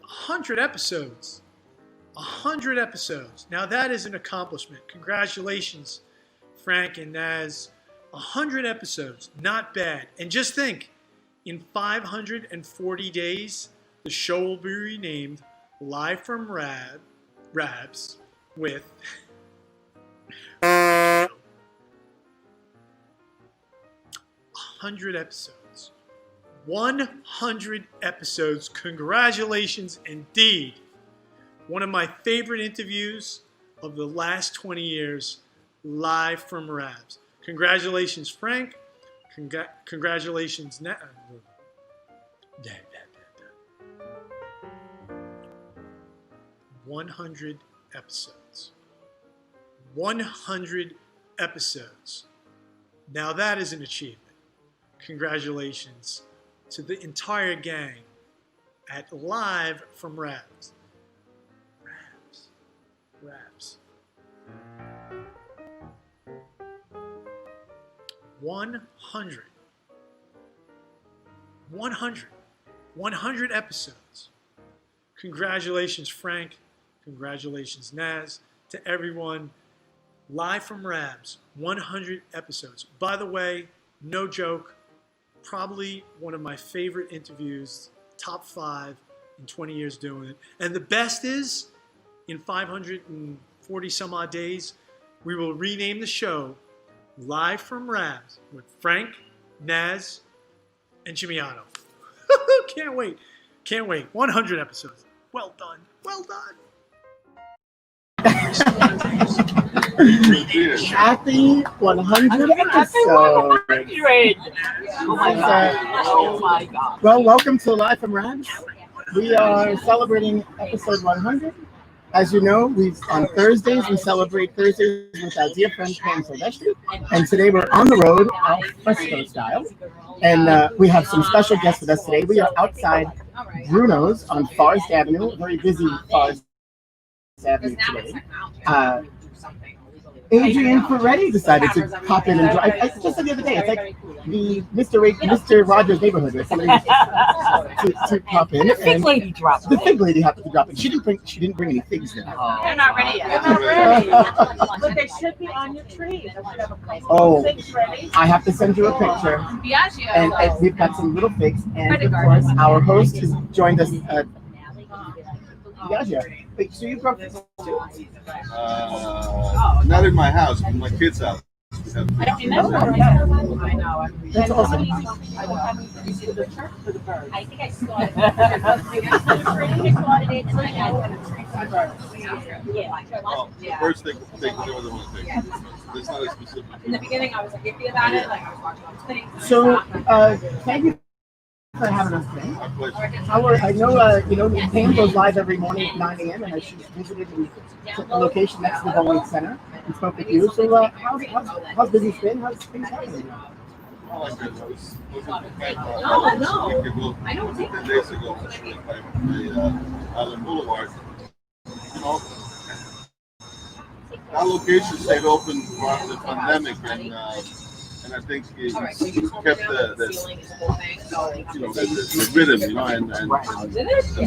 100 episodes. 100 episodes. Now that is an accomplishment. Congratulations, Frank and Naz. 100 episodes. Not bad. And just think, in 540 days, the show will be renamed Live from Rabs with 100 episodes. 100 episodes. Congratulations indeed. One of my favorite interviews of the last 20 years, Live from Rabs. Congratulations, Frank. Congratulations, 100 episodes. 100 episodes. Now that is an achievement. Congratulations to the entire gang at Live from Rabs. Rabs. 100. 100 episodes. Congratulations, Frank. Congratulations, Naz. To everyone, Live from Rabs, 100 episodes. By the way, no joke, probably one of my favorite interviews, top 5 in 20 years doing it. And the best is, in 540 some odd days, we will rename the show Live from Rabs with Frank, Naz, and Jimiano. Can't wait. Can't wait. 100 episodes. Well done. Well done. Happy 100 episodes. 100. Oh my God. Oh my God. Well, welcome to Live from Rabs. We are celebrating episode 100. As you know, on Thursdays, we celebrate Thursdays with our dear friend Pam Silvestri. And today we're on the road, al fresco style. And we have some special guests with us today. We are outside Bruno's on Forest Avenue, very busy Forest Avenue today. Adrian Ferretti decided to pop in and drive. Just the other day, it's like the Mr. Rogers neighborhood or somebody to pop in. The fig lady dropped. The fig lady happened to drop it. She didn't bring any figs then. They're not ready yet. They're not ready. But they should be on your tree. Oh, I have to send you a picture. Biagio. And we've got some little figs. And of course, our host has joined us. Biagio. Wait, so you brought this too? Not in my house, in my kid's house. I don't remember. I know. That's awesome. I think I spotted it. I spotted it and Yeah. First thing they can do with one thing. There's not a specific. in the beginning, I was like iffy about it. Like I was watching all the things. So, thank you for having us today. My pleasure. I know, Pam goes live every morning at 9 a.m. and she visited the location next to the bowling center and spoke with you. So, how's business been? How's things happening? All I did was Oh, no. a week ago, I don't think 10 days ago, the Island Boulevard. You know, our location stayed open throughout the pandemic, and I think it kept the rhythm, and the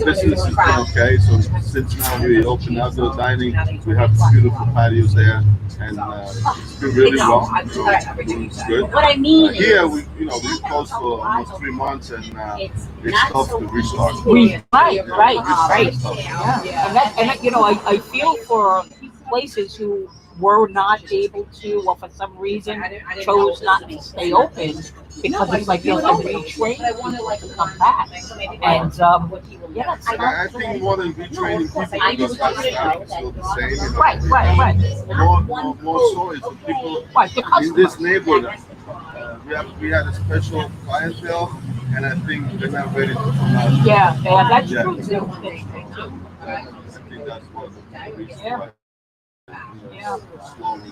business is been okay. So since now we open outdoor dining, we have beautiful patios there, and it's been really well. So it's good. What I mean Here we closed for almost 3 months, and it's tough to restart. Right. Yeah. And I feel for places who were not able to, or for some reason chose not to stay open because it's like they'll retrain to come back. And I think more than retraining people, because that's still the same. Right. More so is the people in this neighborhood. We had a special clientele, and I think they're not ready to come out. Yeah, that's true too. I think that's what the reason why. Slowly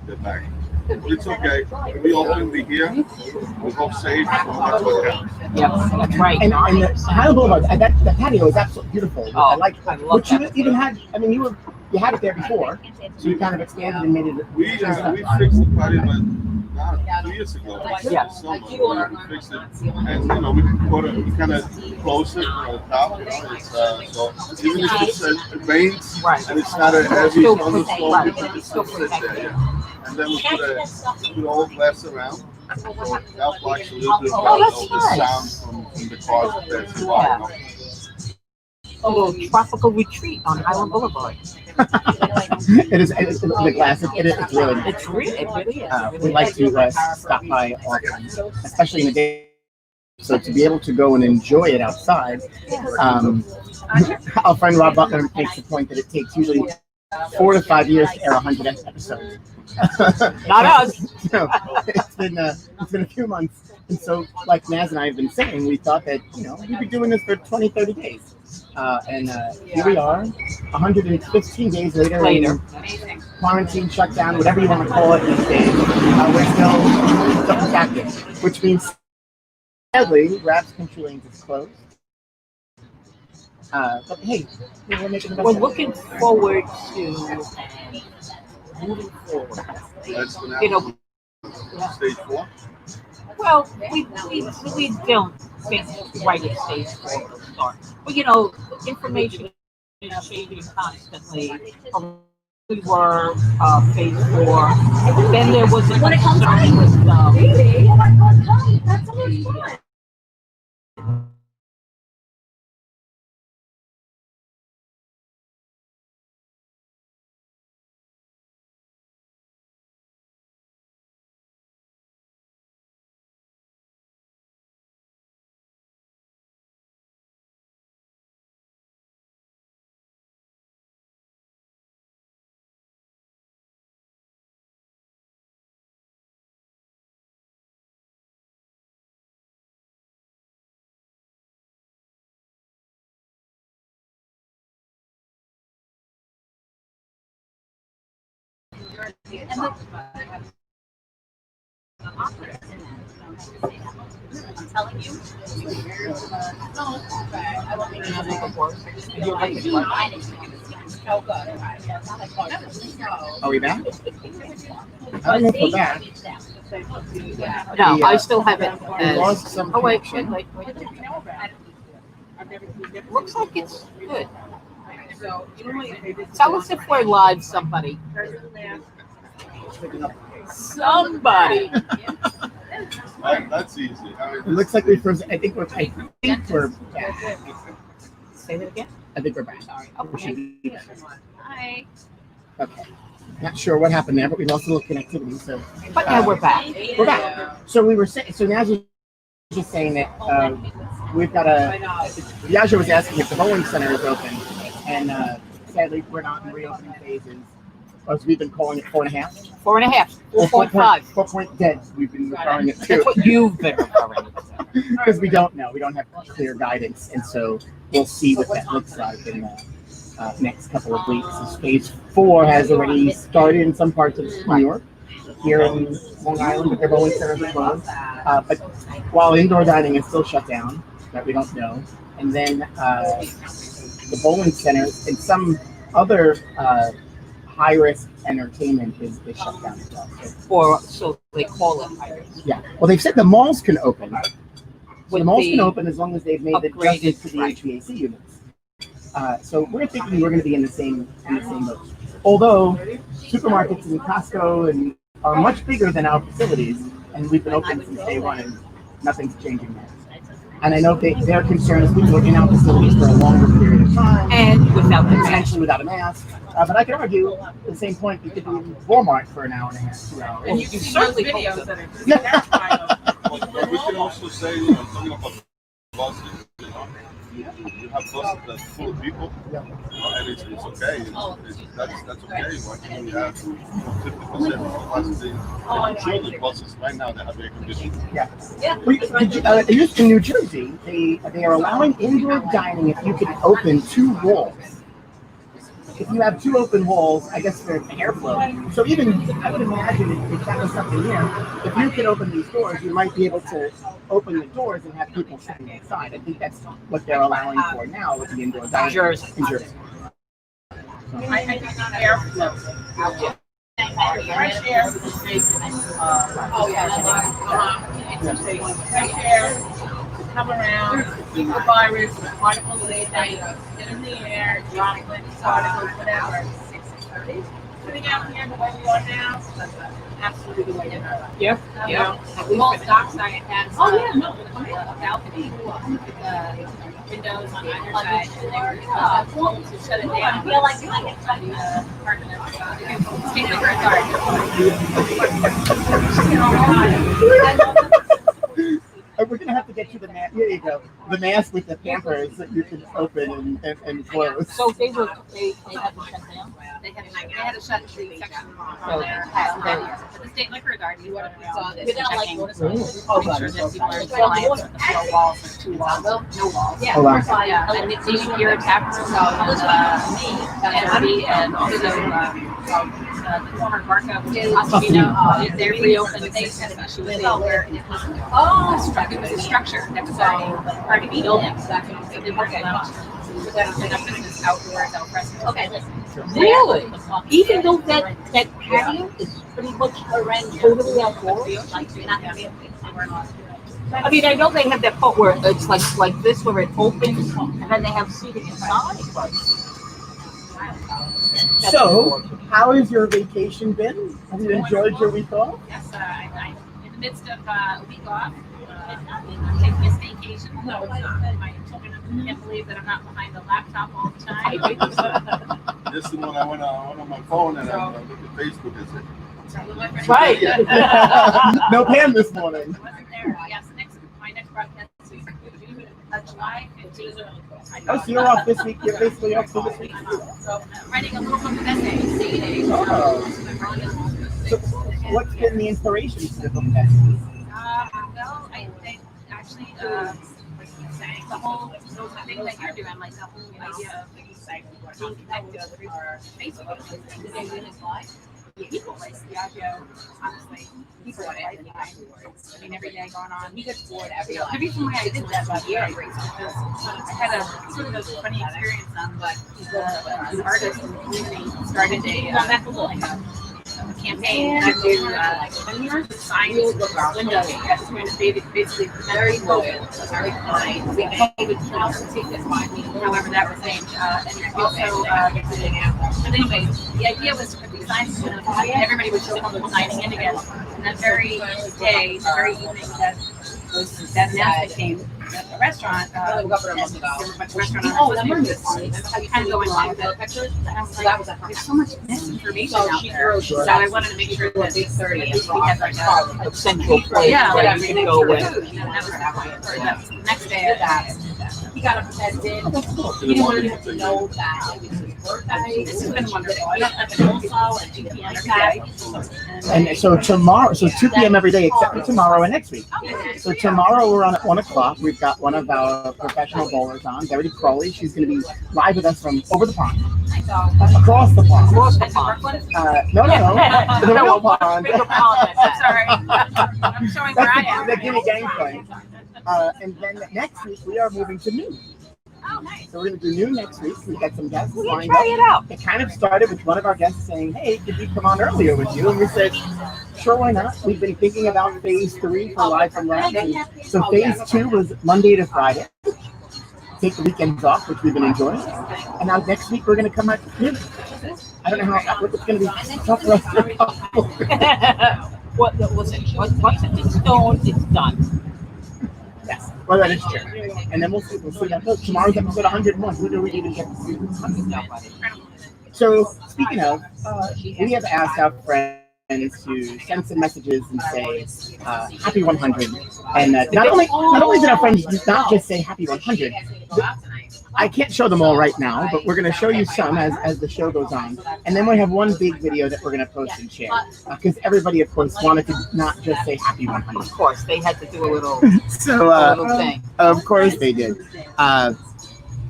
get back. It's okay. We open, we here. We hope safe. That's what counts. Yeah, that's right. And the Highland Boulevard, the patio is absolutely beautiful. Oh, I like I love what you that. even had. I mean, you had it there before, so you kind of expanded and made it. We fixed the patio, but 2 years ago. Yeah. Summer, we fixed it, and we kind of close it on the top. It's, so even if it rains Right. and it's not a heavy Still thunderstorm, right. it can still sit there. Yeah. And then we put all glass around. So that blocks a little bit of that's the nice. sound from the cars that pass by. A little tropical retreat on Highland Boulevard. It's the glass. It's really nice. It really is. We like to stop by often, especially in the day. So to be able to go and enjoy it outside, our friend Rob Butler makes the point that it takes usually 4 to 5 years to air 100 episodes. Not us. No, it's been a few months, and so like Naz and I have been saying, we thought that we'd be doing this for 20, 30 days, and here we are, 115 days later. Quarantine, shutdown, whatever you want to call it these days. We're still active, which means sadly, Rabs Country Lanes is closed. But hey, we're making the best We're of it. looking forward to moving forward. That's for now. Stage 4. Well, we don't think right at stage 4 will start. But information is changing constantly. We were phase 4. Then there was a concern with Oh my God, come! That's so much fun. I'm telling you. No, okay. I will make Are we back? I don't know if we're back. No, The, I still have it We as. lost some Oh, wait. connection. Looks like it's good. Tell us if we're live, somebody. Somebody. That's easy. It looks like I think we're back. Say that again. I think we're back. We should be back. Hi. Okay. Not sure what happened there, but we lost a little connectivity. So But now we're back. we're back. So we were saying. So now you're just saying that we've got Yaja was asking if the bowling center is open, and sadly we're not in reopening phases. As we've been calling it 4.5. 4.5. 4.5. 4 point dead. We've been referring it to. That's what you've been referring to. Because we don't know. We don't have clear guidance, and so we'll see what that looks like in the next couple of weeks. As phase 4 has already started in some parts of New York. Here in Long Island, but their bowling centers are closed. But while indoor dining is still shut down, that we don't know, and then the bowling centers and some other high-risk entertainment is shut down as well. Or so they call it higher. Yeah. Well, they've said the malls can open. So the With malls the can open as long as they've made the upgraded- adjustments to the HVAC units. So we're thinking we're going to be in the same boat. Although supermarkets and Costco and are much bigger than our facilities, and we've been open since day one, and nothing's changing there. And I know their concern is people are in our facilities for a longer period of time, And without the potentially without a mask. But I can argue at the same point we could be in Walmart for an hour and a half, 2 hours. And you can certainly hope so. But we can also say, talking about buses, you have buses that's full of people, and it's okay. That's okay. Why can't we have 50% capacity? I'm sure the buses right now they have air conditioning. Yeah. In New Jersey, they are allowing indoor dining if you can open 2 walls. If you have 2 open walls, I guess there's airflow. So even, I would imagine if that was something here, if you could open these doors, you might be able to open the doors and have people sitting inside. I think that's what they're allowing for now with the indoor dining. Jersey. In Jersey. I think airflow. fresh air. Oh, yeah. Fresh air. Come around, keep the virus, particles in the air, droplets, particles, whatever. 6:30. Sitting out here the way we are now, absolutely the way you are. Yeah. Small dockside has Oh, yeah, no. a balcony with windows on either side, and they were told to shut it down. I feel like The Department of State Liquor Authority. We're gonna have to get you the mask. Here you go. The mask with the Pampers that you can open and close. So they had to shut down. They had to shut the section on their but the State Liquor Authority saw this and checking. Oh, Make sure that people are compliant with the 4 walls or 2 walls. No walls. Hold on. Yeah, and they here at tap room, me and also the former Barca Ospino, they reopened. They had an issue with it where it was a structure that was part of the building. So they worked it out. Business outdoors, out fresco. Okay, listen. Really? Even though that patio is pretty much totally outdoors? I mean, I know they have that part where it's like this, where it opens, and then they have seating inside. But So, how has your vacation been? Have you enjoyed your week off? Yes, I'm in the midst of a week off. Taking this vacation. No, it's not. My children can't believe that I'm not behind the laptop all the time. This is when I went on my phone and I looked at Facebook and said, right. No Pam this morning. I wasn't there. Yes, my next broadcast is July 15th. Oh, so you're off this week. You're basically off for this week. So I'm writing a little book of essays. So, what's been the inspiration for the book essays? Well, I think actually, like you saying, the whole thing that you're doing, like the whole idea of being connected through Facebook, people like Diageo, honestly, people are life behind words. I mean, every day going on. He gets bored every reason why I did that about year because I had a sort of a funny experience on what the artist in the community started a campaign to do signs with windows that's going to basically very local, very kind. We would take this one, however that was named. And also, but anyway, the idea was to put these signs and everybody would show up with signing in again. And that very day, the very evening that announcement came at the restaurant, you kind of go in line with the pictures. And I was like, there's so much misinformation out there. So I wanted to make sure that at least we had like a Central place where you can go with. food. And that was the next day of that. He got up and did. He didn't really have to know that it was his birthday. This has been wonderful. I don't have a coleslaw at 2 p.m. every day. And so tomorrow, so 2 p.m. every day except for tomorrow and next week. So tomorrow we're on at 1 o'clock. We've got one of our professional bowlers on, Verity Crowley. She's going to be live with us from over the pond, across the pond. Across the pond. No, the real pond. Sorry. I'm showing where I am. The Guinea Gang play. And then next week we are moving to New. Oh, nice. So we're going to do New next week. We've got some guests We can lined try up. it out. It kind of started with one of our guests saying, "Hey, could we come on earlier with you?" And we said, "Sure, why not?" We've been thinking about phase 3 for Live from Labs. So phase 2 was Monday to Friday. Take the weekends off, which we've been enjoying. And now next week we're going to come out to New. I don't know how it's going to be tough for us to What's in stone, it's done. Yes, well, that is true. And then we'll see. Tomorrow's episode 101. Who do we even get to see? So, speaking of, we have asked our friends to send some messages and say happy 100. And not only did our friends not just say happy 100, I can't show them all right now, but we're going to show you some as the show goes on. And then we have one big video that we're going to post and share. Because everybody, of course, wanted to not just say happy 100. Of course, they had to do a little thing. Of course they did.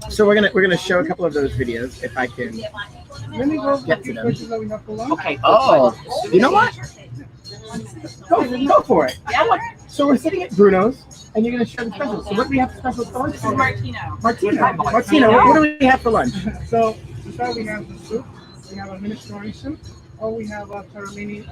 So we're gonna show a couple of those videos if I can get to them. Okay. Oh, you know what? Go for it. So we're sitting at Bruno's, and you're gonna share the special. So what do we have special for lunch? Martino. Martino. What do we have for lunch? So we have the soup, we have a minestrone soup, Oh, we have Armenian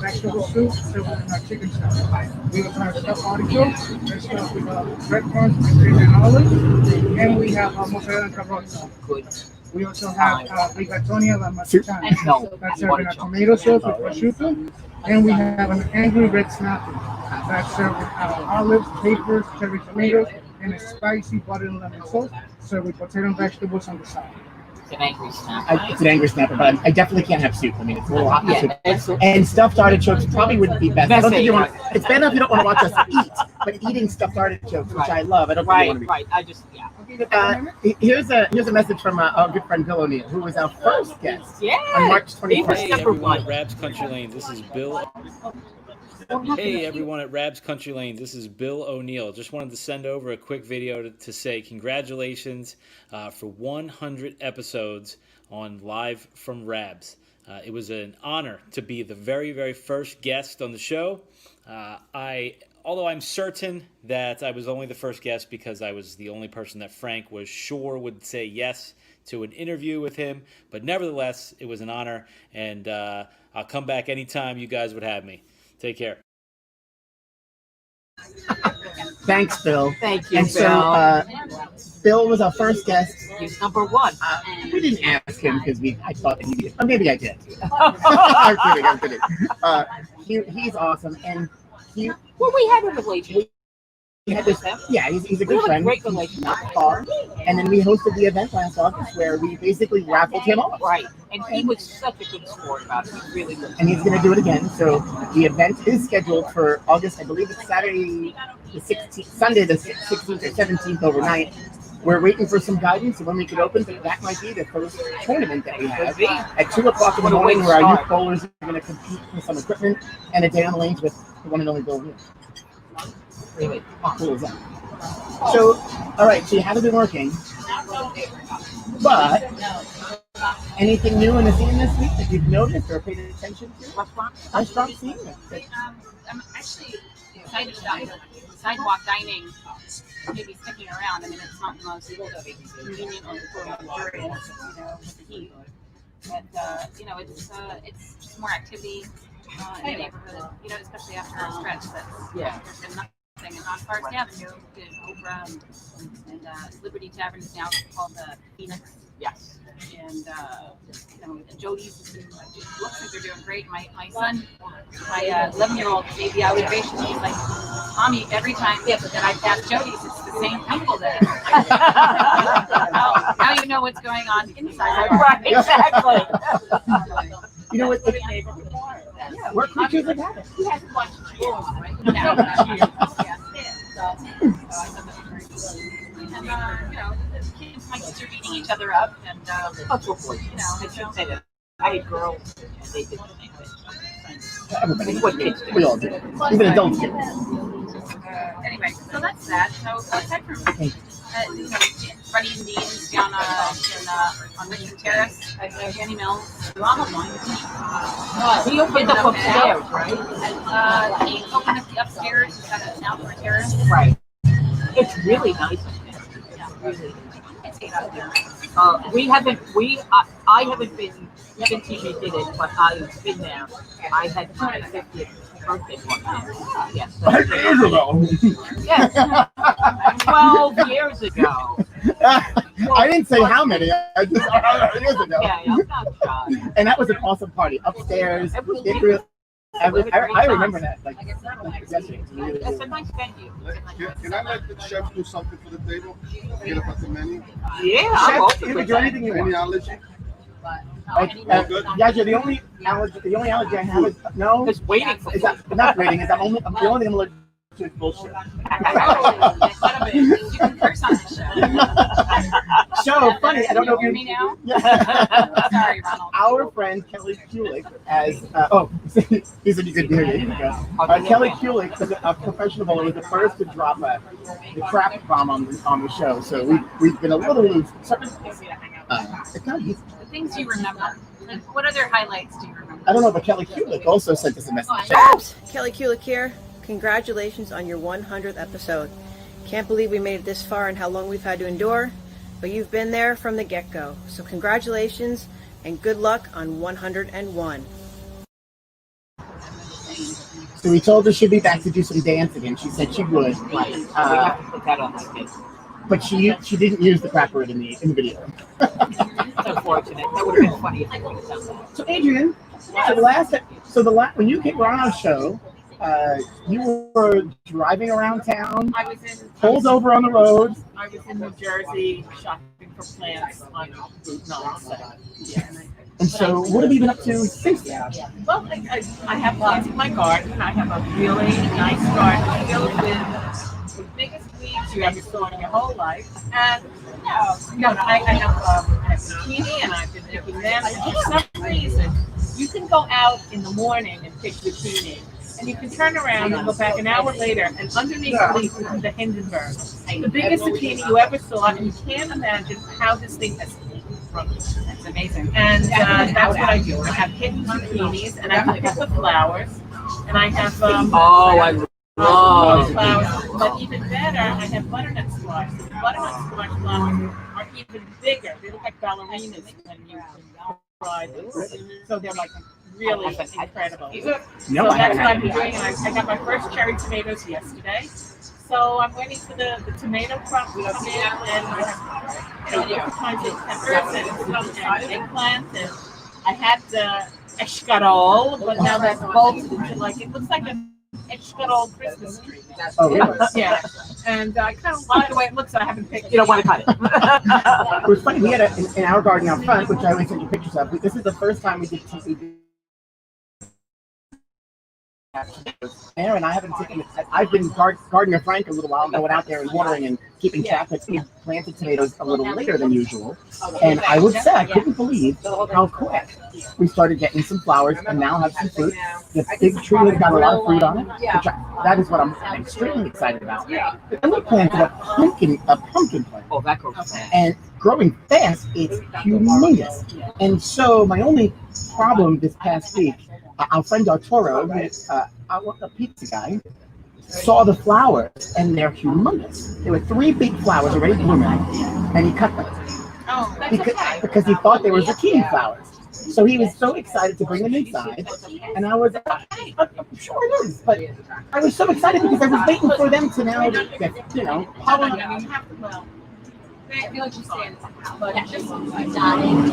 vegetable soup served with our chicken stuff. We also have stuffed artichokes, they're stuffed with breadcrumbs, cream and olives, and we have mozzarella and carrot. Good. We also have rigatoni alla mexicana. No. That's served in a tomato sauce with prosciutto, and we have an angry red snapper. That's served with olives, capers, cherry tomatoes, and a spicy butter and lemon sauce, served with potato and vegetables on the side. It's an angry snapper. It's an angry snapper, but I definitely can't have soup. I mean, it's a little hot. Yeah, And stuffed artichokes probably wouldn't be best. I don't think you want. Messy. It's bad enough you don't want to watch us eat, but eating stuffed artichokes, which I love, I don't think you want to be. Right. I just, yeah. Here's a message from our good friend Bill O'Neill, who was our first guest Yeah. on March He was 21st. Hey number everyone one. at Rabs Country Lane, this is Bill. Hey everyone at Rabs Country Lane, this is Bill O'Neill. Just wanted to send over a quick video to say congratulations for 100 episodes on Live from Rabs. It was an honor to be the very, very first guest on the show. Although I'm certain that I was only the first guest because I was the only person that Frank was sure would say yes to an interview with him. But nevertheless, it was an honor, and I'll come back anytime you guys would have me. Take care. Thanks, Bill. Thank you, And so Bill was our first guest. He's number one. We didn't ask him because I thought that he did. Or maybe I did. I'm kidding. He's awesome, and Well, we had a relationship. he had this. Yeah, he's a We good have a friend. great relationship. Not far. And then we hosted the event last August where we basically raffled him off. Right. And he was such a good sport about it. He really was. And he's going to do it again. So the event is scheduled for August. I believe it's Saturday the 16th, Sunday the 16th or 17th overnight. We're waiting for some guidance on when we could open, but that might be the first tournament that we have at 2 o'clock in the morning, where our youth bowlers are going to compete with some equipment and a day on the lanes with the one and only Bill O'Neill. Really. How cool is that? So, all right, so you haven't been working, but anything new in the scene this week that you've noticed or paid attention to? Restaurant scene? I'm actually excited about sidewalk dining maybe sticking around. I mean, it's not the most convenient or luxurious, with the heat. But, it's just more activity in the neighborhood, especially after a stretch there's been nothing. And on Forest Avenue, Oprah and Liberty Tavern is now called the Phoenix. Yes. And Jody's looks like they're doing great. My son, my 11-year-old baby observation, he's like, Mommy, every time that I pass Jody's, it's the same people there. now you know what's going on inside. Right, exactly. You know what? We're creatures of habit. He hasn't watched sports, right? And the kids, my kids are beating each other up, and I should say that I had girls, and they did the same thing. Everybody. What kids do. We all do. Even adults do. Anyway, so that's that. So aside from Buddy and Dean's down on Richmond Terrace at Jenny Mills, He opened up upstairs, right? He opened up the upstairs. He's got an outdoor terrace. Right. It's really nice. Really. It's out there. I haven't been since he did it, but I've been there. I had my 50th birthday one. Yes. 5 years ago. Yes. 12 years ago. I didn't say how many. I just 5 years ago. Yeah, I'm not shy. And that was an awesome party upstairs. It was I remember that. Like yesterday. It was really, It's a nice venue. Can I let the chef do something for the table? Get up at the menu? Yeah, I'm Chef, open you with can do that. anything you Any want. allergy? Yeah, the only allergy I have is no. Just waiting for Is that not rating? Is that only the only thing I'm allergic to is bullshit. You can curse on the show. So funny. I don't know if hear me now. Yeah. Sorry, Ronald. Our friend Kelly Kulik, he's a good dude. Kelly Kulik, a professional bowler, was the first to drop the crap bomb on the show. So we've been a little loose. It's not easy. The things you remember. What other highlights do you remember? I don't know, but Kelly Kulik also sent us a message. Oops. Kelly Kulik here. Congratulations on your 100th episode. Can't believe we made it this far and how long we've had to endure, but you've been there from the get-go. So congratulations and good luck on 101. So we told her she'd be back to do some dancing, and she said she would. Right. We have to put that on the kid. But she didn't use the crap word in the video. It's unfortunate. That would have been funny if I would have done that. So Adrian, when you were on our show, you were driving around town, pulled over on the road. I was in New Jersey shopping for plants on Route 9. And so, what have you been up to since then? Well, I have plants in my garden. I have a really nice garden filled with the biggest weeds you ever saw in your whole life. And I have zucchini, and I've been picking them. And for some reason, you can go out in the morning and pick zucchini, and you can turn around and go back an hour later, and underneath the leaf is the Hindenburg, the biggest zucchini you ever saw, and you can't imagine how this thing has grown. That's amazing. And that's what I do. I have hidden zucchinis, and I pick up the flowers, and I have I love flowers. But even better, I have butternut squash. The butternut squash flowers are even bigger. They look like ballerinas when you fry them. So they're like really incredible. So that's what I've been doing. And I got my first cherry tomatoes yesterday. So I'm waiting for the tomato crop to come in, and I have different kinds of peppers and eggplant, and I had escarole, but now that's bolted into it looks like an escarole Christmas tree. Oh, really? Yeah, and I kind of like the way it looks. So I haven't picked it. You don't want to cut it. It was funny. We had in our garden out front, which I always send you pictures of. This is the first time we did TV. And I haven't taken it. I've been gardening Frank a little while, going out there and watering and keeping track. But we planted tomatoes a little later than usual, and I would say I couldn't believe how quick we started getting some flowers and now have some fruit. The big tree has got a lot of fruit on it, which that is what I'm extremely excited about. And we planted a pumpkin plant. Oh, that grows fast. And growing fast. It's humongous. And so my only problem this past week, our friend Arturo, who's a pizza guy, saw the flowers, and they're humongous. There were 3 big flowers already blooming, and he cut them. Oh, that's okay. Because he thought they were zucchini flowers. So he was so excited to bring them inside, and I was, I'm sure it is, but I was so excited because I was waiting for them to now, pollinate. I feel like you're saying But just dying.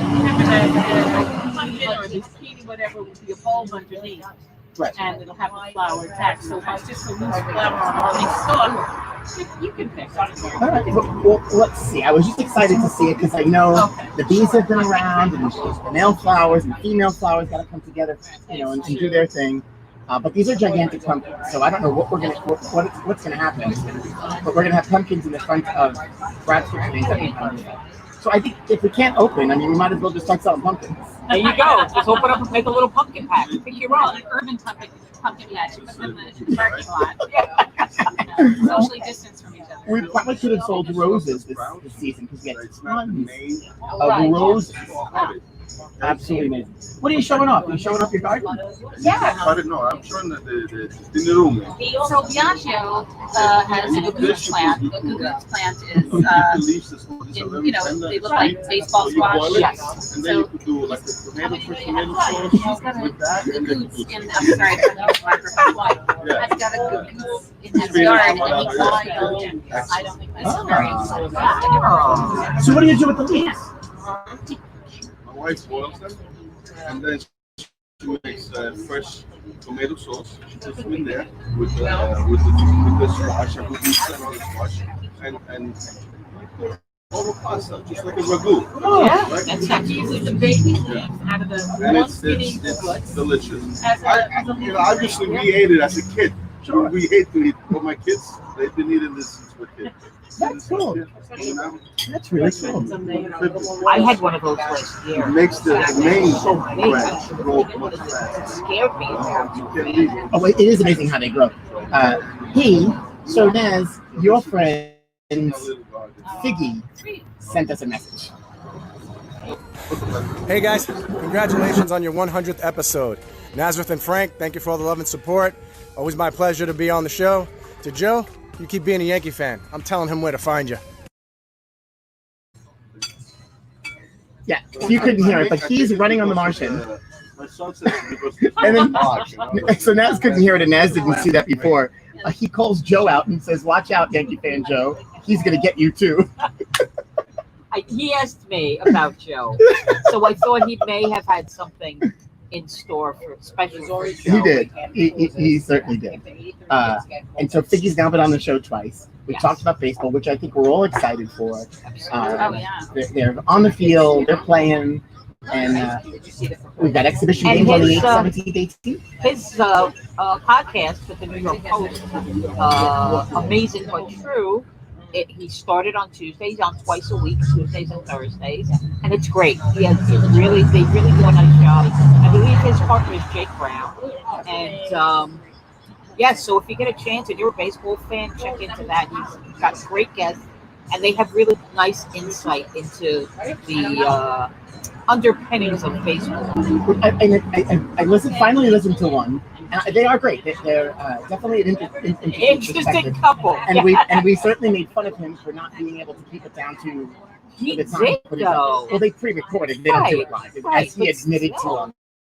pumpkin or the zucchini, whatever, will be a bulb underneath. Right. And it'll have a flower attached. So if it's just a loose flower on the stalk, you can pick on it. All right, well, let's see. I was just excited to see it because I know the bees have been around, and the male flowers and female flowers got to come together, and do their thing. But these are gigantic pumpkins, so I don't know what's gonna happen. But we're gonna have pumpkins in the front of Brad's kitchen. So I think if we can't open, we might as well just start selling pumpkins. There you go. Just open up and make a little pumpkin patch. Pick your own. An urban pumpkin patch. Put them in the parking lot. Socially distanced from each other. We probably could have sold roses this season because we had tons of roses. Absolutely amazing. What are you showing off? Are you showing off your garden? Yeah. I'm showing the room. So Biagio has a cocoons plant. The cocoons plant is, they look like baseball squash. Yes. And then you could do like a tomato sauce with that. And then you could I'm sorry, I've got a cocoons in his yard, and he got I don't think that's very exciting. So what do you do with the leaves? My wife boils them, and then she makes fresh tomato sauce. She puts them in there with the squash, and with the squash, and over pasta, just like a ragu. Oh, yeah. Right? That's how you use the baby leaves out of the And one skinny it's delicious. Obviously, we ate it as a kid. Sure. We hate to eat, but my kids, they've been eating this since we're kids. That's cool. That's really cool. I had one of those last year. It makes the main branch grow much faster. It scared me. Oh, it is amazing how they grow. Naz, your friend Figgy sent us a message. Hey guys, congratulations on your 100th episode. Nazareth and Frank, thank you for all the love and support. Always my pleasure to be on the show. To Joe, you keep being a Yankee fan. I'm telling him where to find you. Yeah, you couldn't hear it, but he's running on the Martian. My son says because And then, March, so Naz couldn't hear it, and Naz didn't see that before. He calls Joe out and says, "Watch out, Yankee fan Joe. He's gonna get you too." He asked me about Joe, so I thought he may have had something in store for special for Joe. He did. He certainly did. And so Figgy's now been on the show twice. We talked about baseball, which I think we're all excited for. They're on the field, they're playing, and we've got exhibition And games on the his, 8th, 17th, 18th. His podcast with the New York Post, Amazing But True. He started on Tuesdays, on twice a week, Tuesdays and Thursdays, and it's great. They really do a nice job. I believe his partner is Jake Brown, and so if you get a chance and you're a baseball fan, check into that. He's got great guests, and they have really nice insight into the underpinnings of baseball. I finally listened to one. They are great. They're definitely an interesting couple. And we certainly made fun of him for not being able to keep it down to He the time. did, though. Well, they pre-recorded. They don't do it live, as he admitted to on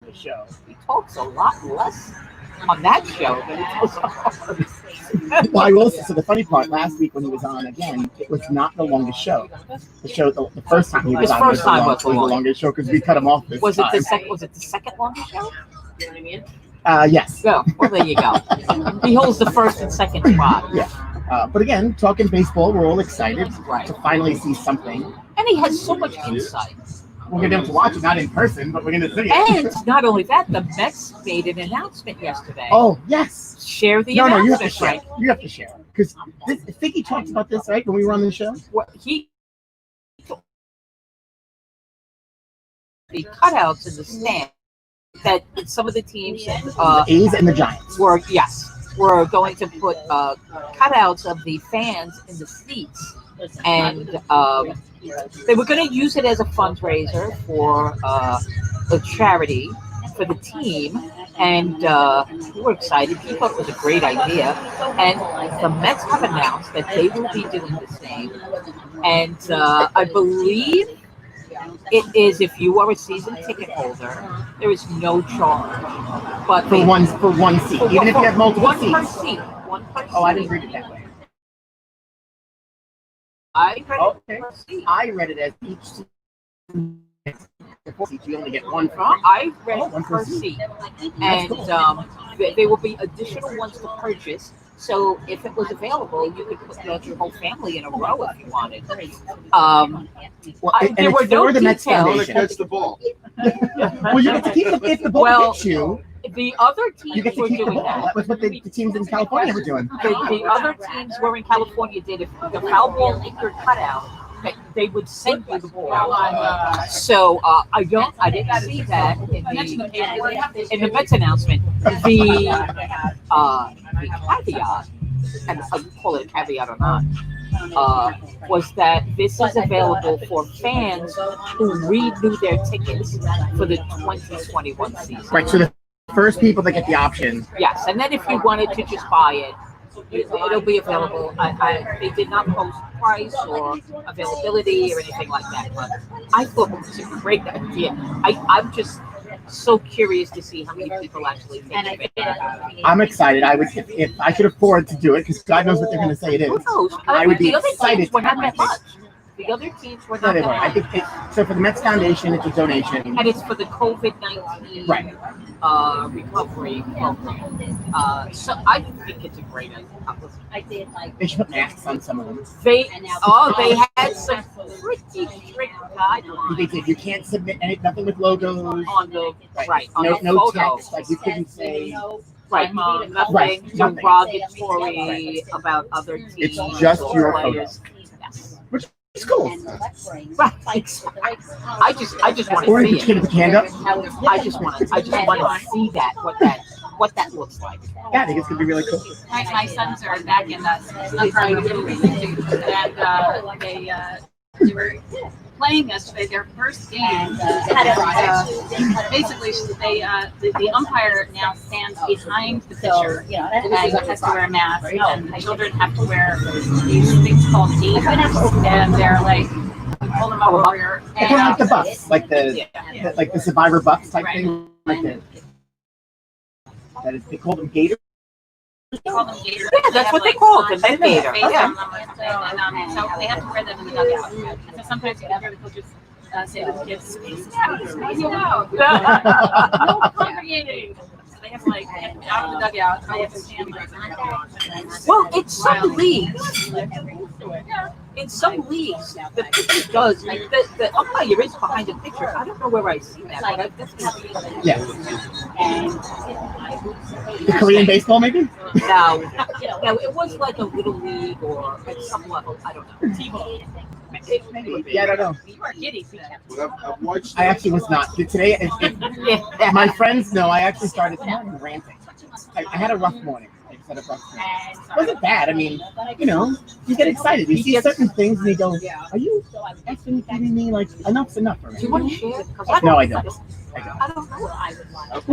the show. He talks a lot less on that show than he does on ours. Well, I will say, so the funny part, last week when he was on again, it was not the longest show. The show, the first time he was on, was the longest show because we cut him off this time. Was it the second longest show? You know what I mean? Yes. Well, there you go. He holds the first and second spot. Yeah. But again, talking baseball, we're all excited to finally see something. And he has so much insight. We're going to be able to watch it, not in person, but we're going to see it. And not only that, the Mets made an announcement yesterday. Oh, yes. Share the announcement. No, you have to share. Right? You have to share. Because I think he talked about this, right, when we were on the show? The cutouts in the stand that some of the teams, the A's and the Giants, were going to put cutouts of the fans in the seats, and they were going to use it as a fundraiser for a charity for the team, and we were excited. We thought it was a great idea, and the Mets have announced that they will be doing the same, and I believe it is, if you are a season ticket holder, there is no charge. But for one seat, even if you have multiple seats. One per seat. One per seat. Oh, I didn't read it that way. I read it as each seat. You only get one for free. I read it per seat. And there will be additional ones to purchase. So if it was available, you could put your whole family in a row if you wanted. There were no details. Catch the ball. Well, you get to keep it if the ball hits you. The other teams were doing that. That was what the teams in California were doing. The other teams were in California did. If the foul ball hit your cutout, they would send you the ball. So I didn't see that in the Mets announcement. The caveat, and I call it a caveat or not, was that this is available for fans who renew their tickets for the 2021 season. Right. So the first people that get the option. Yes, and then if you wanted to just buy it, it'll be available. They did not post price or availability or anything like that, but I thought it was a great idea. I'm just so curious to see how many people actually think of it. I'm excited. I would, if I could afford to do it, because God knows what they're going to say it is. Who knows? I would be the other excited. teams were not that much. The other teams were not that much. I think so. For the Mets Foundation, it's a donation, and it's for the COVID-19 recovery program. So I think it's a great idea. They should put masks on some of them. They had some pretty strict guidelines. They did. You can't submit nothing with logos on the on no the text. Like you couldn't say. Nothing derogatory about other teams. It's just your players. Yes. Which is cool. Right. I just want or to see you can hand up. I just want to see what that looks like. Yeah, I think it's gonna be really cool. My sons are back in and they were playing yesterday. Their first game, basically, the umpire now stands behind the pitcher and has to wear a mask. And the children have to wear these things called teeth, and they're like, hold them over here. It's like the buffs, like the Survivor buffs type thing. like that is, they call them gators. Yeah, that's what they call it, the gator. Yeah. So they have to wear them in the dugout. So sometimes you can hear the coaches say to the kids, space out. No congregating. So they have like out of the dugout, they have to stand like that. Well, it's some leagues. In some leagues, the pitcher does. The umpire is behind the pitcher. I don't know where I see that, but I've definitely. Yes. The Korean baseball, maybe? No, it was like a little league or at some level. I don't know. T-ball. Yeah, I don't know. You are giddy for that. But I've watched. I actually was not. Today, my friends know I actually started ranting. I had a rough morning. It wasn't bad. I mean, you know, you get excited. You see certain things and you go, are you actually kidding me? Like, enough's enough for me. Do you want to share? No, I don't. I don't know.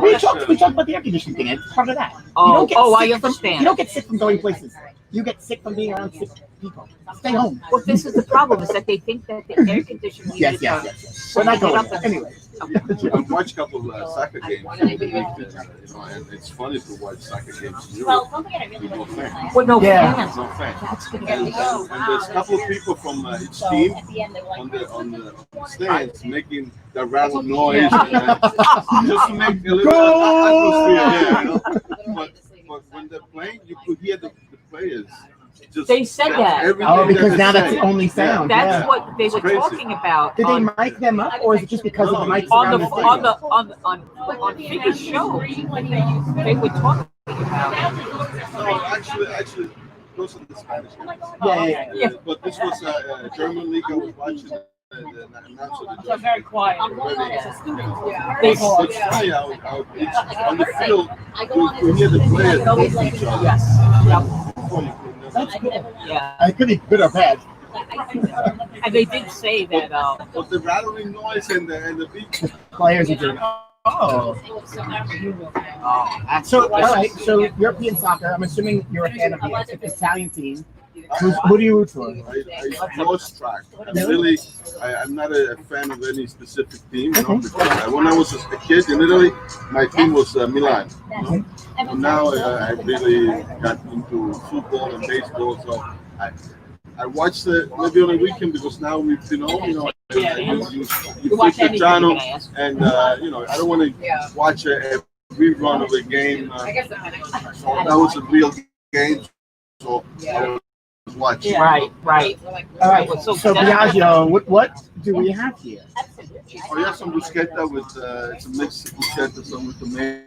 We talked about the air conditioning thing. It's part of that. I understand. You don't get sick from going places. You get sick from being around sick people. Stay home. Well, this is the problem, is that they think that the air conditioning units Yes. We're not going there. Anyway. I've watched a couple of soccer games, and it's funny to watch soccer games in Europe. Well, Well, no Yeah. fans. No fans. That's gonna And be there's a couple of people from each team on the stands making the rattle noise just to make a little atmosphere. Yeah, you know? But when they're playing, you could hear the players. Just, They said that. Because now that's the only sound. That's Yeah. what they were Crazy. talking about. Did they mic them up, or is it just because of the mics on around the the stadium? on Figure's show? They were talking about. No, actually, those are the Spanish games. Yeah. But this was a German league I was watching. They're very quiet. They It's funny how on the field you hear the players talk to each other. Yes. That's good. Yeah. It could be good or bad. And they did say that. But the rattling noise and the beat. Players are doing. Oh. So, all right. So, European soccer. I'm assuming you're a fan of the Italian team. Who do you root for? I lost track. I'm not a fan of any specific team. You know, because when I was a kid in Italy, my team was Milan. You know? And now I really got into football and baseball. So I watched it maybe on a weekend because now we've been home. You know, you fix the channel, and you know, I don't want to watch a rerun of a game. So that was a real game. So I was watching. Right. All right. So Biagio, what do we have here? Oh, yeah, some bruschetta with it's a mixed bruschetta, some with tomato,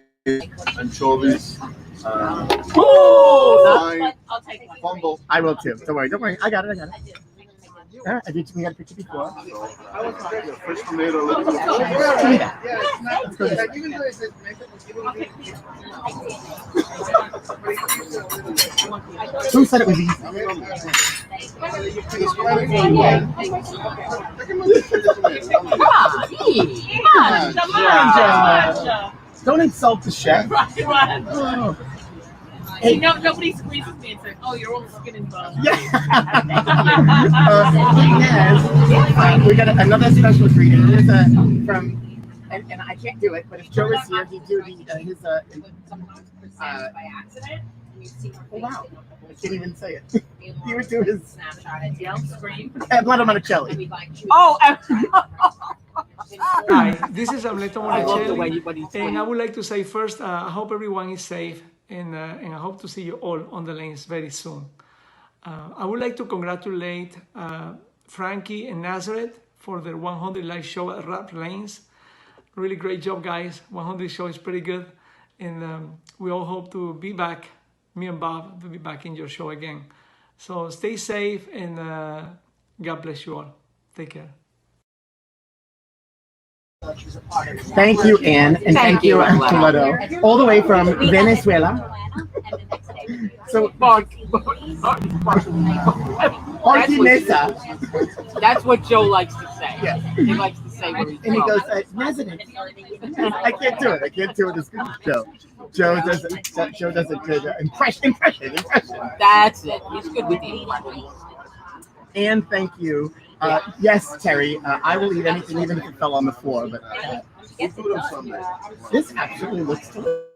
anchovies. Wine, I'll take one. fumble. I will too. Don't worry. I got it. I did. We got a picture before. Fresh tomato, a little bit of cheese. Give me that. Let's go this way. Who said it was easy? Come on. Don't insult the chef. Right. Oh. Hey, nobody squeezes me and says, "Oh, you're all skin and bone." Yeah. We got another special greeting. Here's from, and I can't do it, but if Joe was here, he'd do his. By accident. Oh, wow. I can't even say it. He would do his Yell, scream. Atlanta Monticelli. Oh. Hi, this is Ableto I love the way Monticelli, and I would like to say first, I hope everyone is safe, and I hope to see you all on the lanes very soon. I would like to congratulate Frankie and Nazareth for their 100 live show at Rap Lanes. Really great job, guys. 100 show is pretty good, and we all hope to be back, me and Bob, to be back in your show again. So stay safe, and God bless you all. Take care. Thank you, Ann, and thank you, Toledo, all the way from Venezuela. So, That's what Joe likes to say. Yeah. He likes to say where he's And he from. goes, President. I can't do it. I can't do it as good as Joe. Joe does a good impression. That's it. He's good with the impression. And thank you Yes, Terry. I will eat anything, even if it fell on the floor. But this actually looks delicious.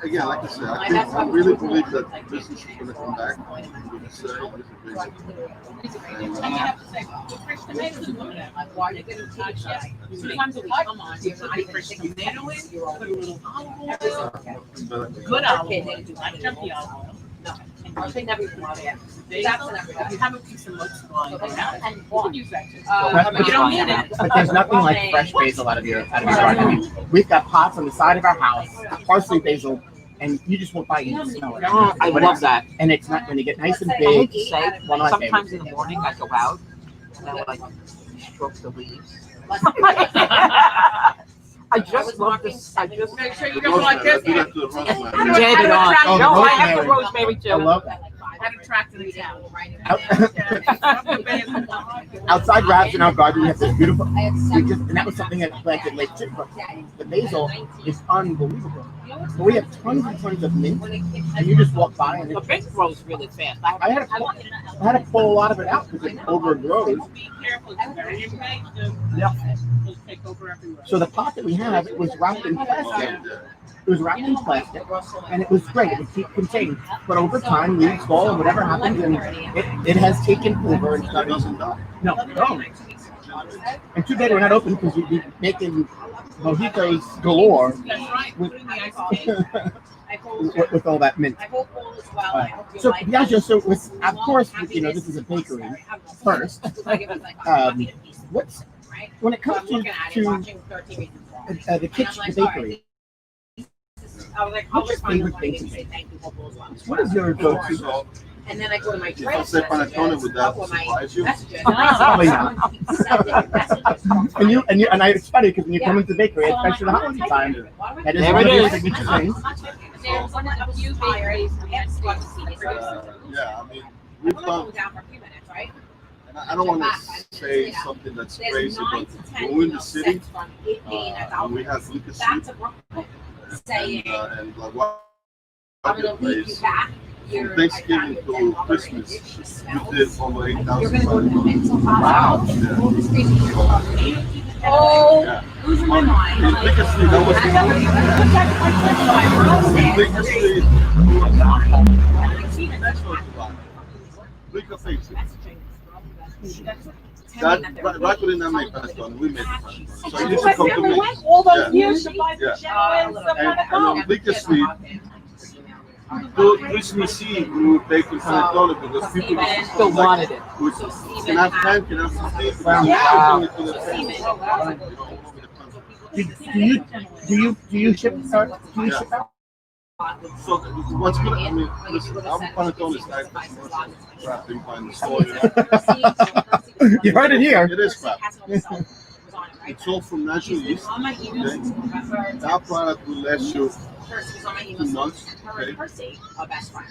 Again, like I said, I really believe that business is going to come back. Good olive oil, not junky olive oil. No. I think everything. You have a piece of mustard oil, and you can use that too. You don't need it. But there's nothing like fresh basil out of your garden. I mean, we've got pots on the side of our house, parsley basil, and you just won't buy it. You smell it. I love that. And it's not when you get nice and I big. hate to say, sometimes in the morning I go out and I like stroke the leaves. I just love this. I just Make sure you don't like this. dead it on. Oh, the No, I have the rosemary. rosemary too. I love that. Had a tractor in town. Outside Rabs in our garden, we have this beautiful. And that was something that planted late too. But the basil is unbelievable. So we have tons and tons of mint, and you just walk by and The mint grows really fast. I had to pull a lot of it out because it overgrows. Be careful. It's very invasive. Yeah. It'll take over everywhere. So the pot that we have, it was wrapped in plastic. It was wrapped in plastic, and it was great. It would keep contained. But over time, leaves fall and whatever happens, and it has taken over. And stuff. No. And too bad we're not open because we'd be making mojitos galore with all that mint. So Biagio, so with, of course, you know, this is a bakery first. What's when it comes to the kitchen, the bakery? What's your favorite thing to make? What is your go-to? And then I go to my If I say panettone, would that surprise you? Probably not. and it's funny because when you come into the bakery, especially the holiday time, that is one of your signature things. There's one of the few bakeries we have to Yeah, I mean, we've done. down for a few minutes, right? And I don't want to say something that's crazy, but when we're in the city, and we have liquor street, and like what place. From Thanksgiving to Christmas, we did over 8,000 panettone. Wow. Oh, Yeah. losing my mind. In liquor street, that was in liquor street. Liquor face it. That right within that make panettone, we made panettone. So you used to come to me. All those years to buy the Yeah. and stuff like And on liquor street, Christmas Eve, we were baking panettone because people Still wanted it. Can I have 10? Can I have 15? Wow. Do you ship out? Do you ship out? So what's good? I mean, listen, our panettone is like crap you find in the store. You heard it here. It is crap. It's all from natural yeast. Okay? That product will last you 2 months, okay,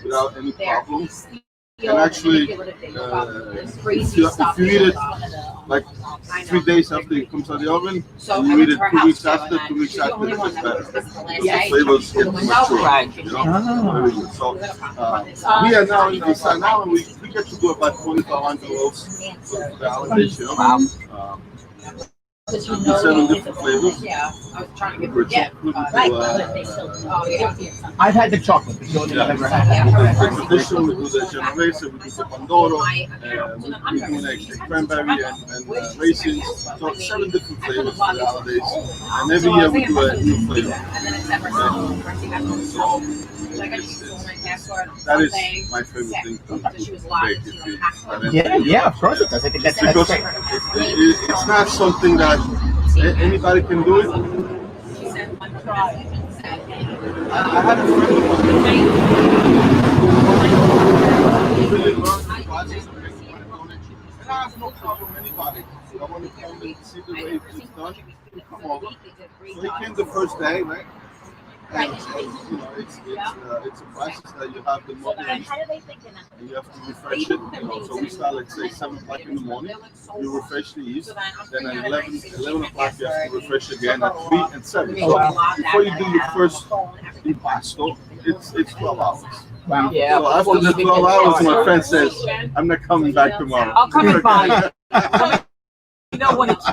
without any problems. And actually, if you eat it like 3 days after it comes out of the oven, and you eat it 2 weeks after, 2 weeks after, it gets better. The flavors get mature, you know? Very good. So we are now in design now, and we get to do about 2,500 loaves for the holidays, you know? 7 different flavors. Yeah, I was trying to get Right. I've had the chocolate. The only I've ever had. The traditional, we do the genovese, we do the pandoro, we do an extra cranberry and raisins. So 7 different flavors for the holidays. And every year we do a new flavor. That is my favorite thing to bake. Yeah, of course it does. I think that's Because great. it's not something that anybody can do it. I had a friend of mine who really learned the process of making panettone. And I have no problem with anybody. I want to come and see the way it's done. Come over. So he came the first day, right? And, it's a process that you have the morning and you have to refresh it. So we start, let's say, 7 o'clock in the morning. You refresh the yeast. Then at 11 o'clock, you have to refresh again at 3 and 7. So before you do your first impasto, it's 12 hours. Wow. Yeah. So after the 12 hours, my friend says, I'm not coming back tomorrow. I'll come and buy it. You know when it's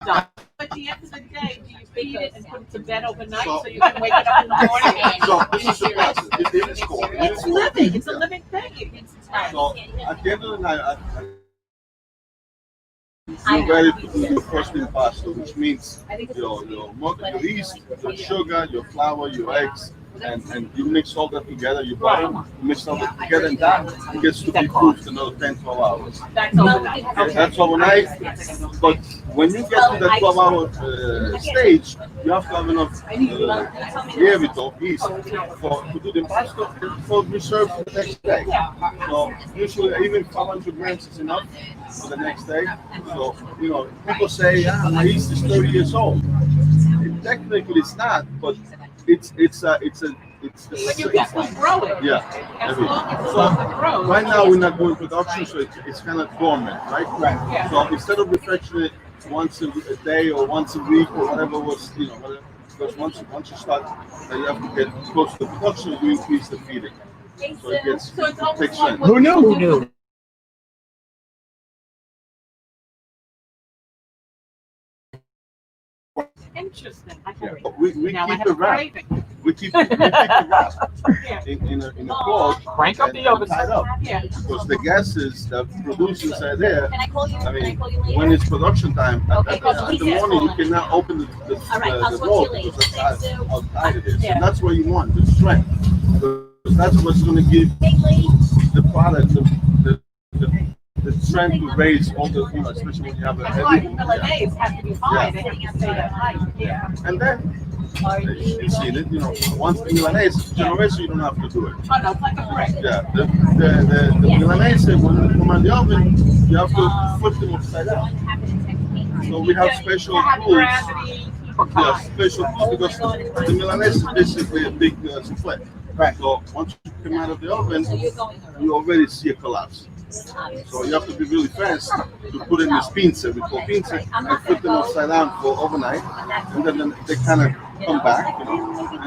done. At the end of the day, do you feed it and put it to bed overnight so you can wake it up in the morning? So this is the process. It's cold. It's living. It's a living thing. So at the end of the night, you're ready to do your first impasto, which means your yeast, your sugar, your flour, your eggs, and you mix all that together, you butter, you mix all that together, and that gets to be proofed another 10, 12 hours. That's overnight. Okay, that's overnight, but when you get to that 12-hour stage, you have to have enough lievito, yeast, to do the impasto for reserve for the next day. So usually even 500 grams is enough for the next day. So, people say, my yeast is 30 years old. Technically it's not, but it's When you get to grow it. Yeah. As long as it's So off the grow. right now we're not doing production, so it's kind of dormant, right? Right. Yeah. So instead of refreshing it once a day or once a week or whatever was, whatever, because once you start, you have to get close to the production, you increase the feeding. So it gets So it's almost takes like strength. what Who knew? you Who do knew? with Interesting. We Now I keep have it a wrapped. craving. We keep it wrapped Yeah. in a cloth. Crank up the oven. Tied up. Yeah. Because the gases that produce inside there, Can I call you? I mean, Can I call you later? when it's production time, Okay, at the morning, you cannot open the All right, I'll the talk roll to you later. because that's Thanks, Sue. how tight it is. Yeah. And that's what you want, the strength. Because that's what's going to give Hey, lady. the product the strength to raise all the, especially when you have a That's why heavy. the Milanese have to be high. They have to stay that high. Yeah. And then, you see it, once the Milanese, generation, you don't have to do it. Oh, no, it's like a brick. Yeah, the Milanese, when you come out the oven, you have to flip them upside down. So we have special To have tools. gravity. Yeah, special tools because the Milanese is basically a big souffle. Right. So once you come out of the oven, you already see a collapse. So you have to be really fast to put in this pincer, we call pincer, and put them upside down for overnight, and then they kind of come back, and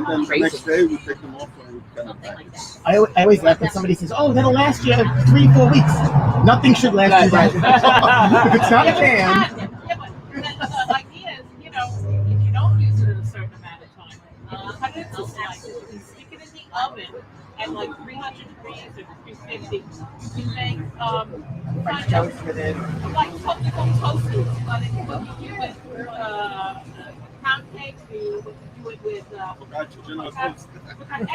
then the next day we take them off and we kind of back. I always laugh when somebody says, "Oh, that'll last you 3-4 weeks." Nothing should last you that long. If it's not a jam. Yeah, but the idea is, if you don't use it in a certain amount of time, cut it into slices, you stick it in the oven at like 300 degrees or 350. You can make French toast with it. like toasted. But if you do it pound cake, you do it with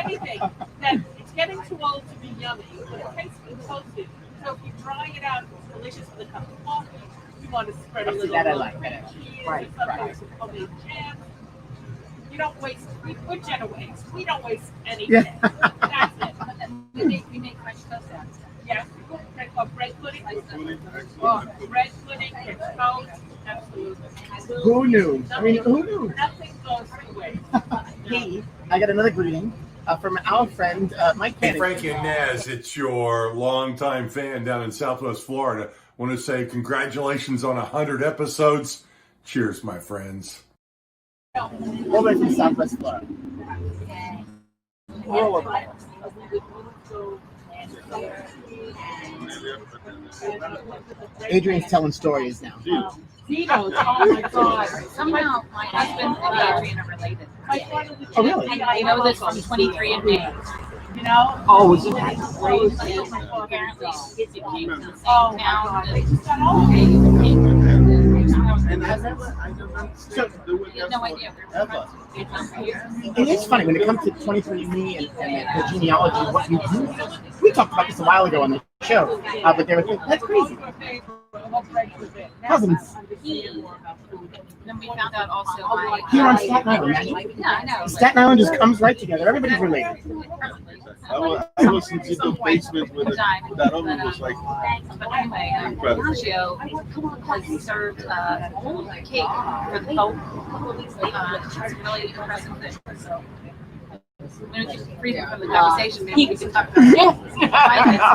anything that it's getting too old to be yummy, but it tastes good toasted. So if you dry it out, it's delicious with a cup of coffee. You want to spread a little that I like. cheese Right, or something, right. some homemade jam. You don't waste. We're Genoese. We don't waste anything. Yeah. That's it. We make French toast out. Yes. Bread pudding. Bread pudding. French toast. Absolutely. Who knew? I mean, who knew? Nothing goes to waste. Hey, I got another greeting from our friend Mike. Hey, Frankie and Naz, it's your longtime fan down in Southwest Florida. Want to say congratulations on 100 episodes. Cheers, my friends. All the way from Southwest Florida. All over. Adrian's telling stories now. Tito's, oh my God. Somehow my husband and Adrian are related. Oh, really? I know this from 23andMe. Oh, isn't that crazy? Apparently, it came from the same Oh my town. God. And I never So, do it You have no idea. ever. it is funny when it comes to 23andMe and the genealogy, what you do. We talked about this a while ago on the show, but they were thinking, that's crazy. Cousins. Then we found out also my... Here on Staten Island, imagine. Yeah, I know. Staten Island just comes right together. Everybody's related. I was in Tito's basement with that oven was like But anyway, Sergio has served cake for the Pope. It's a really impressive thing. So when we keep freezing from the conversation, maybe we can talk about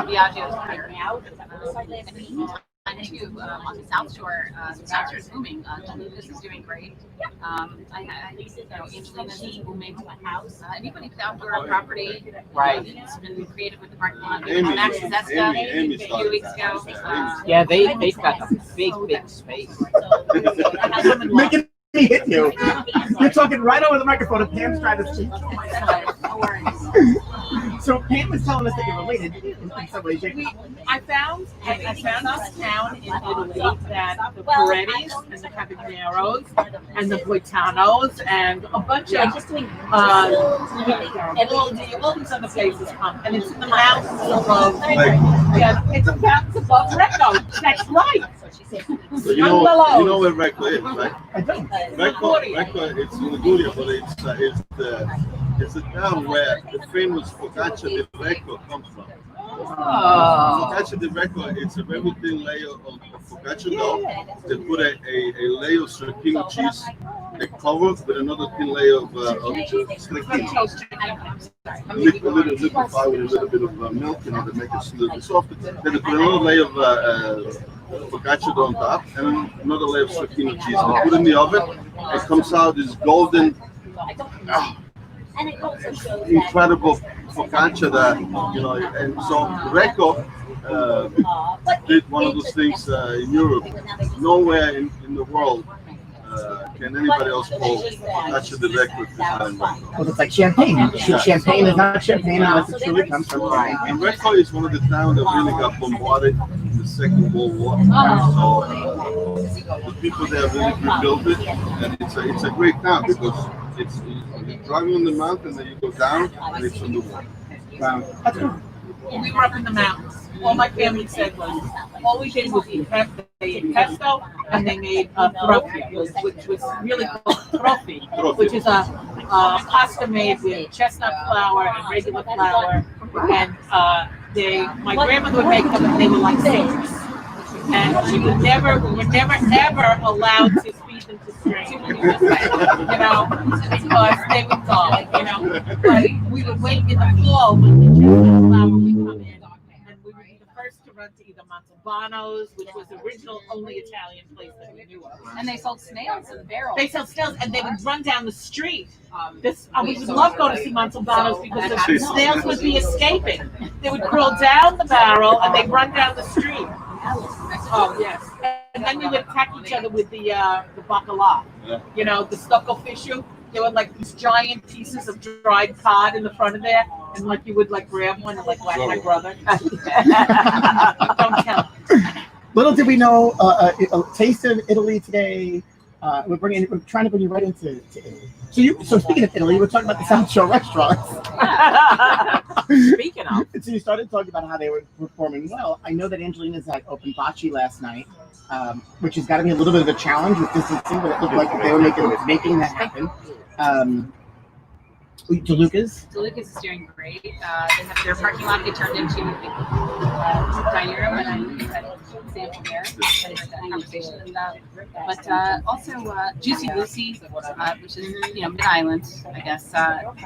Biagio's career. In the meantime, too, on the South Shore is booming. Lucas is doing great. I think Angelina's booming. Anybody with outdoor property, it's been creative with the parking lot. Max Zeska a few weeks ago. Yeah, they've got a big space. Making me hit you. You're talking right over the microphone and Pam's trying to speak. So Pam was telling us that you're related in some ways. I found this town in Italy that the Perettis and the Cabaneros and the Boitanos and a bunch of all these other places come, and it's in the mountains above. Yeah, it's in the mountains above Recco. That's right. So you know where Recco is, right? I don't. Recco, it's in Liguria, but it's a town where the famous focaccia di Recco comes from. Focaccia di Recco, it's a very thin layer of focaccia dough. They put a layer of stracchino cheese. They cover it with another thin layer of stracchino. Liquefy with a little bit of milk in it to make it a little bit softer. Then they put another layer of focaccia dough on top and another layer of stracchino cheese. They put it in the oven. It comes out this golden, incredible focaccia that, and so Recco did one of those things in Europe. Nowhere in the world can anybody else call focaccia di Recco. Well, it's like champagne. Champagne is not champagne unless it truly comes from wine. And Recco is one of the towns that really got bombarded in the Second World War. So the people there really rebuilt it, and it's a great town because you're driving on the mountain, then you go down, and it's on the water. That's cool. We were up in the mountains. All my family said was, all we did was eat pesto, and they made trofi, which was really called trofi, which is a pasta made with chestnut flour and regular flour. And my grandmother would make them, and they were like six. And we were never ever allowed to feed them to strangers, because they would go, But we would wait in the fall when the chestnut flour would come in, and we would be the first to run to either Montalbano's, which was the original only Italian place that we knew of. And they sold snails in barrels. They sold snails, and they would run down the street. We would love going to see Montalbano's because the snails would be escaping. They would crawl down the barrel, and they'd run down the street. Oh, yes. And then we would attack each other with the bacala, the stucco fishu. There were like these giant pieces of dried cod in the front of there, and like you would like grab one and like whack my brother. Don't tell. Little did we know, a taste of Italy today. We're trying to bring you right into Italy. So speaking of Italy, we're talking about the South Shore restaurants. Speaking of, so you started talking about how they were performing well. I know that Angelina's had open bocce last night, which has got to be a little bit of a challenge with distancing, but it looked like they were making that happen. DeLuca's is doing great. They have their parking lot get turned into a dining room, and I had a sample there. I had that conversation about. But also Juicy Lucy, which is Mid-Island, I guess.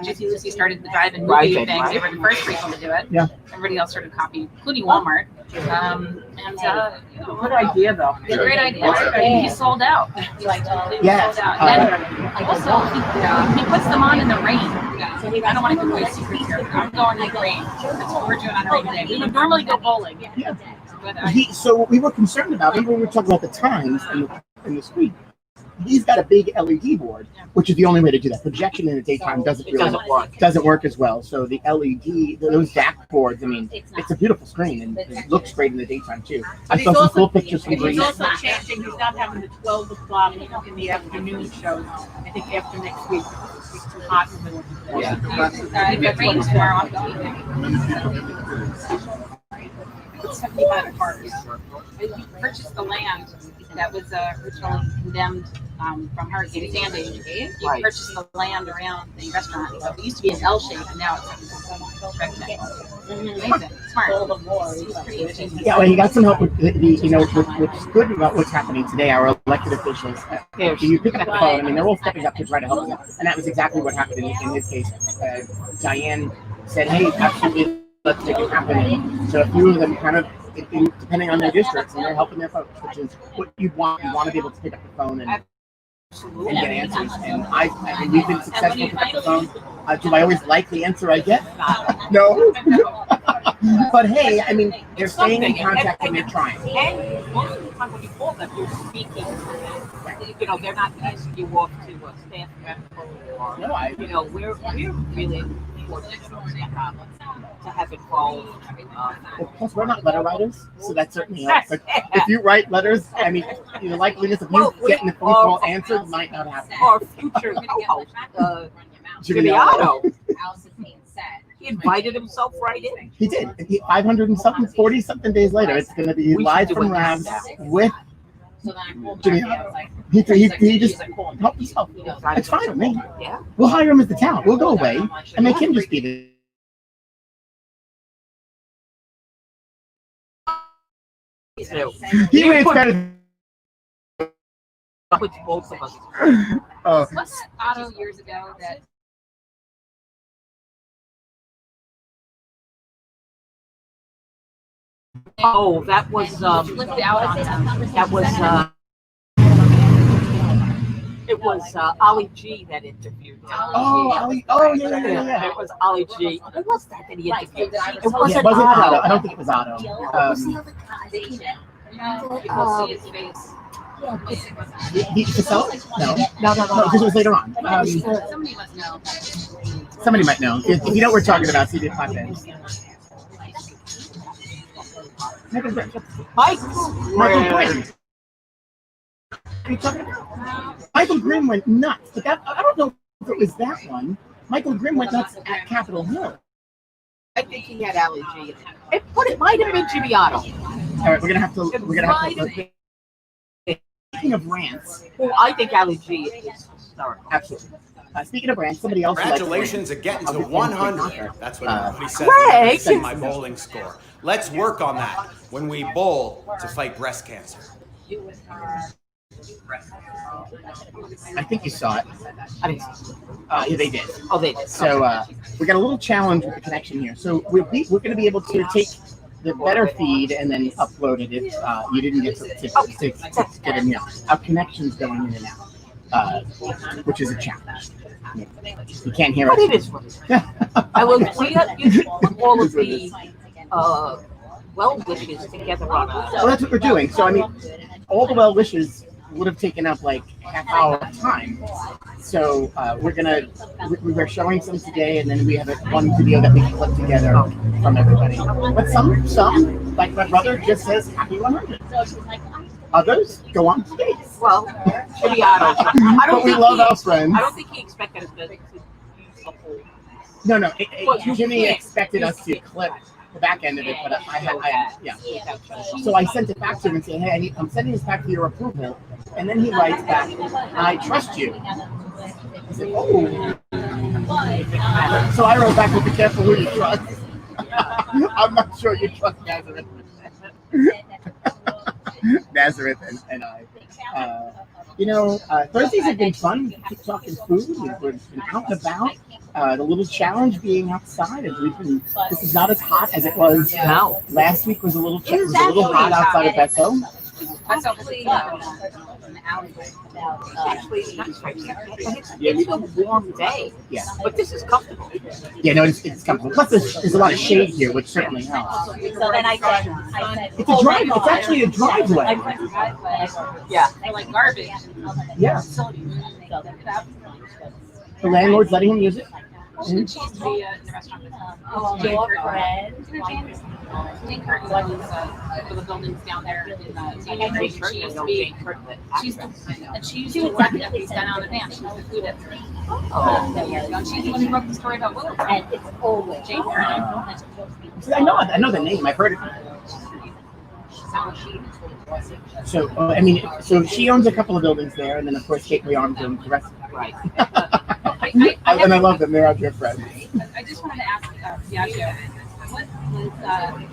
Juicy Lucy started the drive-in movie thing. They were the first people to do it. Yeah. Everybody else started copying, including Walmart. good idea though. It's a great idea. He sold out. He sold out. And also, he puts them on in the rain. I don't want to give away secrets here. I'm going in the rain. That's what we're doing on a rainy day. We would normally go bowling. Yeah. So what we were concerned about, remember we were talking about the times in the suite. He's got a big LED board, which is the only way to do that. Projection in the daytime doesn't work as well. So the LED, those DAC boards, I mean, it's a beautiful screen and it looks great in the daytime too. I saw some cool pictures from Bruno. He's also changing. He's not having the 12 o'clock in the afternoon shows. I think after next week, it's too hot in the middle. If it rains tomorrow, I'm going. 75 cars. He purchased the land that was originally condemned from Hurricane Sandy. He purchased the land around the restaurant. So it used to be an L shape, and now it's Amazing. Smart. Yeah, well, he got some help with what's good about what's happening today. Our elected officials, you pick up the phone. I mean, they're all stepping up to try to help you, and that was exactly what happened in his case. Diane said, "Hey, absolutely, let's make it happen." And so a few of them kind of, depending on their districts, and they're helping their folks, which is what you want. You want to be able to pick up the phone and get answers. And I mean, we've been successful picking up the phone. Do I always like the answer I get? No. But hey, I mean, they're staying in contact and they're trying. And most of the time when you call them, you're speaking. You know, they're not asking you off to a staff member or, you know, we're really fortunate to have it involved. Well, plus, we're not letter writers, so that certainly helps. Like, if you write letters, I mean, the likeliness of you getting the phone call answered might not happen. Our future co-host, Jimmy Otto. He invited himself right in. He did. 500 and something, 40 something days later, it's going to be live from Rabs with Jimmy Otto. He just helped himself. It's fine with me. Yeah. We'll hire him as the talent. We'll go away and make him just be the. He rates better. With both of us. What's that auto years ago that? Oh, that was Flipped out on him. that was it was Ollie G that interviewed him. Oh, Ollie. Oh, yeah. It was Ollie G. Who was that he interviewed? It It wasn't wasn't Otto. Otto. I don't think it was Otto. You will see his face. Casella? No, because it was later on. Somebody must know. Somebody might know. If you know what we're talking about, see the podcast. Michael Grimm. Michael Grimm went nuts, but I don't know if it was that one. Michael Grimm went nuts at Capitol Hill. I think he had Ollie G. But it might have been Jimmy Otto. All right, we're gonna have to. Speaking of rants, well, I think Ollie G is historical. Absolutely. Speaking of rants, somebody else. Congratulations on getting to 100. That's what everybody says. Greg! I see my bowling score. Let's work on that when we bowl to fight breast cancer. I think you saw it. I didn't see it. Yeah, they did. Oh, they did. So we got a little challenge with the connection here. So we're going to be able to take the better feed and then upload it if you didn't get to get in here. Our connection's going in and out, which is a challenge. You can't hear But it. it is what it is. I will you put all of the well wishes together on a. Well, that's what we're doing. So I mean, all the well wishes would have taken up like half hour of time. So we're showing some today, and then we have one video that we can put together from everybody. But some like my brother just says happy 100. Others go on space. Well, Jimmy Otto. But we love our friends. I don't think he expected us to use the whole. No. Well, you Jimmy can't. expected us to clip the back end of it, but yeah. So I sent it back to him and said, hey, I'm sending this back for your approval. And then he writes back, I trust you. I said, oh. So I wrote back, well, be careful who you trust. I'm not sure you trust Nazareth. Nazareth and I. Thursdays have been fun. We keep talking food. We've been out and about. The little challenge being outside. This is not as hot as it was. No. Last week was a little hot outside of Besso. That's hopefully in the alleyway. Actually, it's a warm day. Yeah. But this is comfortable. Yeah, no, it's comfortable. Plus, there's a lot of shade here, which certainly helps. So then I said, It's a drive. It's actually a driveway. Yeah. I like garbage. Yeah. The landlord's letting him use it. She used to be in the restaurant business. Jane Curtin was for the buildings down there in the she used to be and she used to work at these down on the van. She was the food editor. Years ago. She wrote the story about Will. And it's always Jane Curtin. See, I know the name. I've heard it. So so she owns a couple of buildings there, and then of course Kate Leon owns the rest of it. Right. And I love them. They're our dear friends. I just wanted to ask Diageo, what was the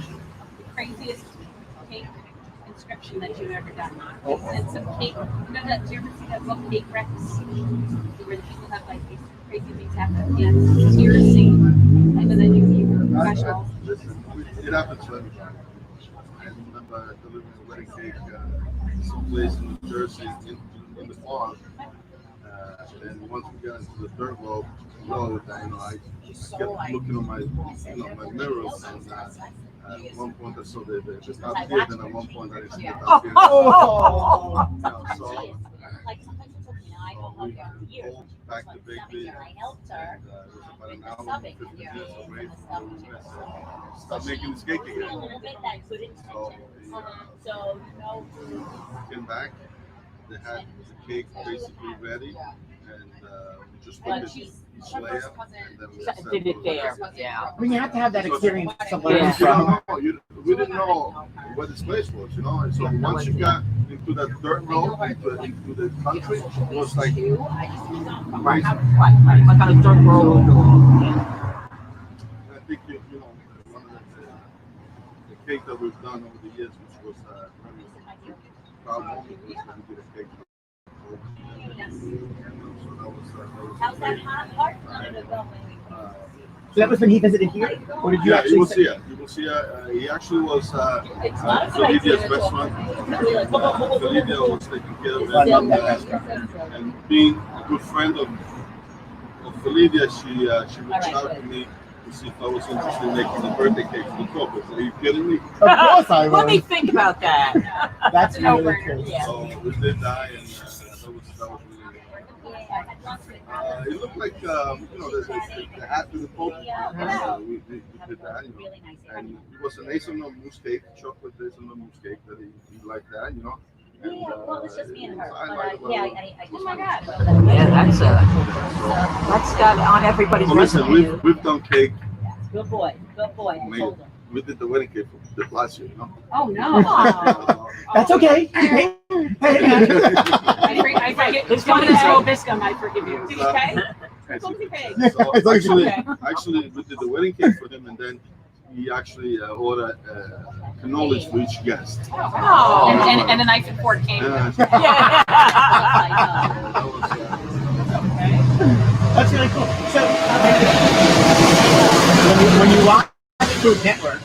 craziest cake inscription that you've ever done? And some cake. Do you ever see that book, Cake Recs, where the people have like these crazy things happen? Yes, tears scene. And then you were professional. It happens to everybody. I remember delivering a wedding cake someplace in New Jersey in the fall. And once we got into the third row, I just kept looking on my mirrors, and at one point I saw the top kid, and at one point I didn't see the top kid. So we pulled back the baby, and it was about an hour and 50 minutes away from where we were. Start making this cake again. So we came back, they had the cake basically ready, and we just put it each layer, and then we set Did it there? Yeah. I mean, you have to have that experience to We learn from. didn't know where this place was, And so once you got into that third row, into the country, it was like amazing. Right. Like on a dirt road. I think one of the cake that we've done over the years, which was very proud moment, was when we did a cake. How's that hot part? So that was when he visited here, or did you actually? You will see. He actually was Felidia's best friend. Felidia was taking care of him, and being a good friend of Felidia, she reached out to me to see if I was interested in making a birthday cake for the couple. Are you kidding me? Of course I was. Let me think about that. That's really cool. So we did that, and that was really. It looked like the hat with the Pope. We did that, and it was an hazelnut mousse cake, chocolate hazelnut mousse cake that he liked that, And, well, it's just me and her. I Oh my God. Yeah, that's got on everybody's listen, resume. we've done cake. Good boy. Good boy. I told him. We did the wedding cake for the last year, Oh no. That's okay. I forgive. It's going to Robiscum. I forgive you. Did he pay? So actually, we did the wedding cake for him, and then he actually ordered cannolis for each guest. Oh, and a knife and fork came. Yeah. That's really cool. So when you watch Food Network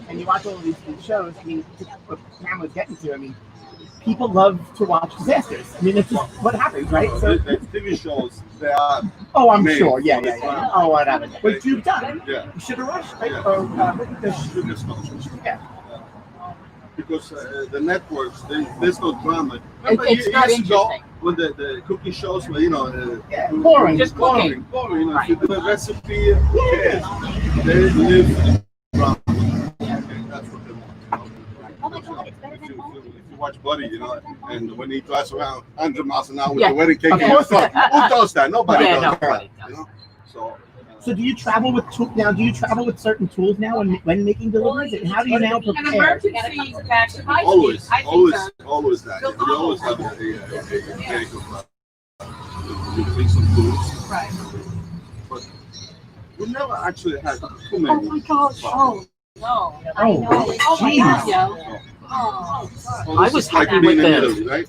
and you watch all of these shows, I mean, what Pam was getting to, I mean, people love to watch disasters. I mean, it's just what happens, right? So the TV shows, they are. Oh, I'm made sure. Yeah. for this round. Oh, whatever. What you've done? Yeah. Sugar Rush, right? Yeah. Or Sugar Rush. Yeah. Because the networks, there's no drama. It's not interesting. When the cooking shows were, boring. Just boring. If you do a recipe, who cares? They live drama. That's what they want. Oh my God, it's better If than home. you watch Buddy, and when he drives around 100 miles an hour with Yeah. the wedding cake, Of course not. who does that? Nobody Yeah, does nobody that. does. So do you travel with Do you travel with certain tools now when making deliveries? And how do you now An prepare? emergency back to high Always speed. always that. We always have a bag of using some tools. Right. But we never actually had too many. Oh my gosh. Oh, no. I Oh, know. Oh my geez. God, yo. Oh. Well, I this was is like happy being with in the- Italy, right?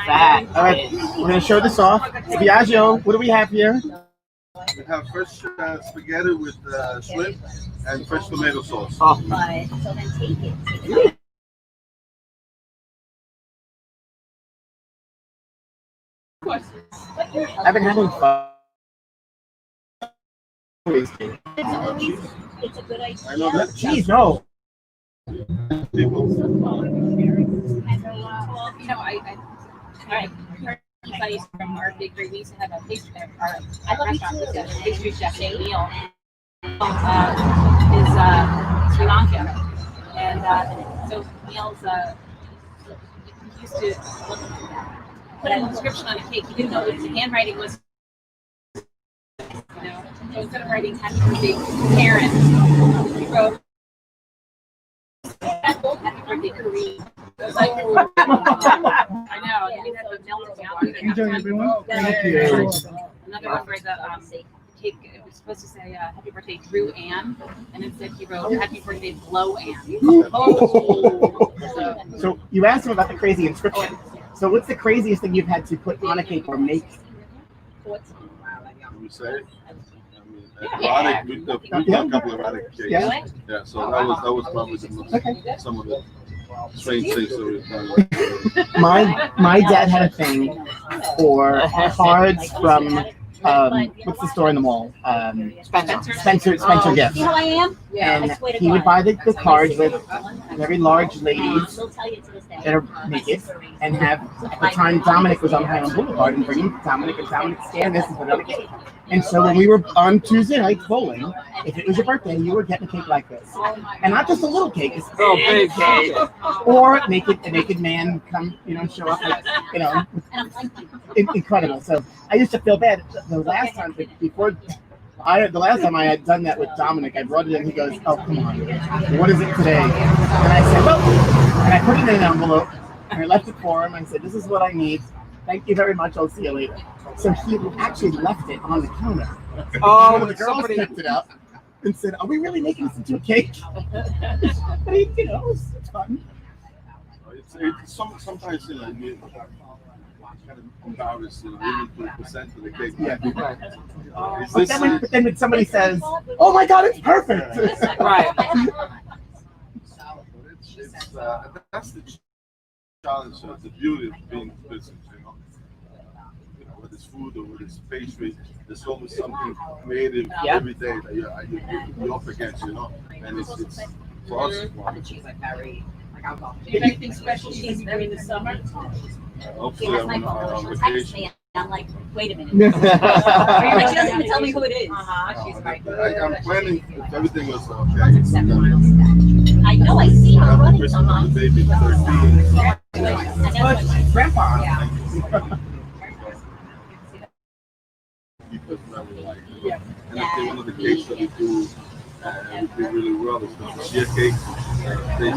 That. All right, we're gonna show this off. Diageo, what do we have here? We have fresh spaghetti with shrimp and fresh tomato sauce. Oh. But, so then take it. I've been having fun. It's a good idea. I know that. Jeez, no. Buddies from our bakery, we used to have a pastry there. Our restaurant was a pastry chef named Neil. Is Sri Lanka, and so Neil's he used to put an inscription on a cake. He didn't know that the handwriting was, so instead of writing "Happy Birthday, Karen," he wrote "Happy Birthday, Kareem." It was like, I know. You had to melt it down. Enjoy, everyone. Thank you. Another one where the cake, it was supposed to say happy birthday Drew Ann, and instead he wrote happy birthday Blow Ann. So you asked him about the crazy inscription. So what's the craziest thing you've had to put on a cake or make? We say, erotic. We've done a couple of erotic cakes. Yeah. So that was probably the most, some of the strange things that we've done. My dad had a thing for cards from what's the store in the mall? Spencer Gifts. You know who I am? And he would buy the cards with very large ladies that are naked, and have, at the time Dominic was on Highland Boulevard, and bring Dominic, and Dominic scan this and put it on a cake. And so when we were on Tuesday nights bowling, if it was your birthday, you were getting a cake like this. And not just a little cake, it's a big cake. Or a naked man come, show up, incredible. So I used to feel bad. The last time I had done that with Dominic, I brought it in, he goes, oh, come on, what is it today? And I said, well, and I put it in an envelope, and I left it for him. I said, this is what I need. Thank you very much. I'll see you later. So he actually left it on the counter. Oh, one of the girls picked it up and said, are we really making this into a cake? But it's fun. Sometimes, you kind of embarrassed, even to present to the cake. Yeah. But then when somebody says, oh my God, it's perfect. Right. That's the challenge, the beauty of being in business, whether it's food or whether it's pastry, there's always something creative every day that you're up against, and it's for us. Do you have anything special she's doing this summer? Hopefully I'm on vacation. I'm like, wait a minute. She doesn't even tell me who it is. She's right. I'm planning if everything was okay. I know, I see her running. Christmas with the baby, 13. Grandpa. Because family like, and I think one of the cakes that we do really well is the chia cake. They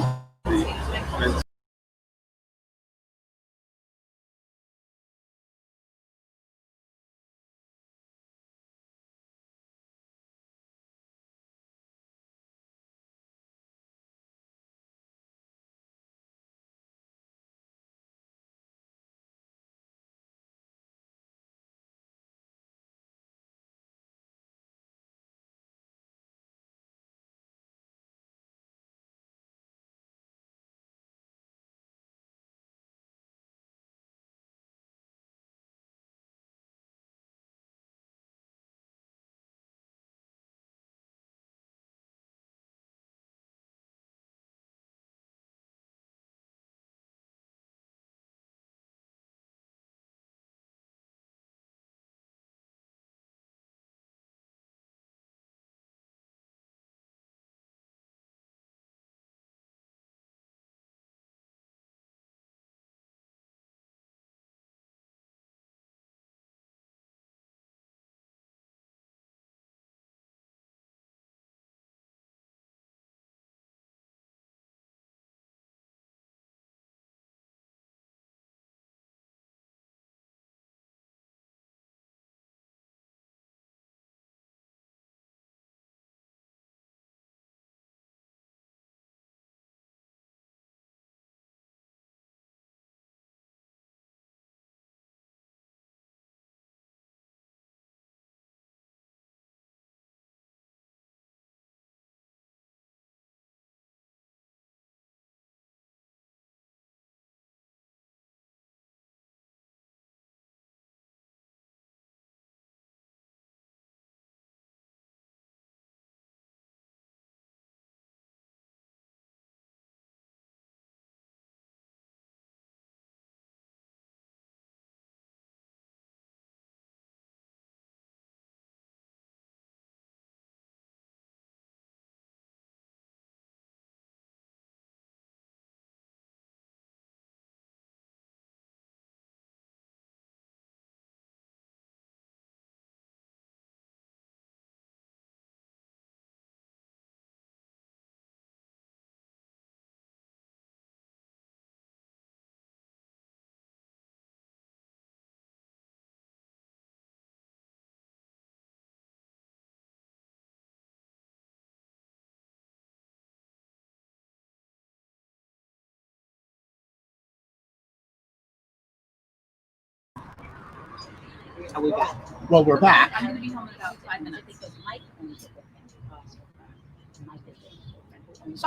Are we back? Well, we're back. I'm going to be home in about 5 minutes.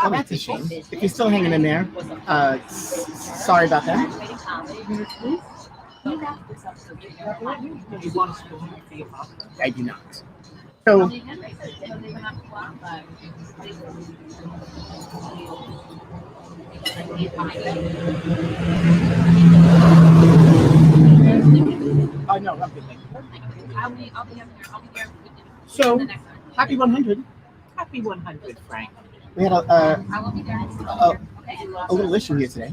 Oh, that's a shame. If you're still hanging in there, sorry about that. I do not. So, no, I'm good. I'll be here. So, happy 100. Happy 100, Frank. We had a little issue here today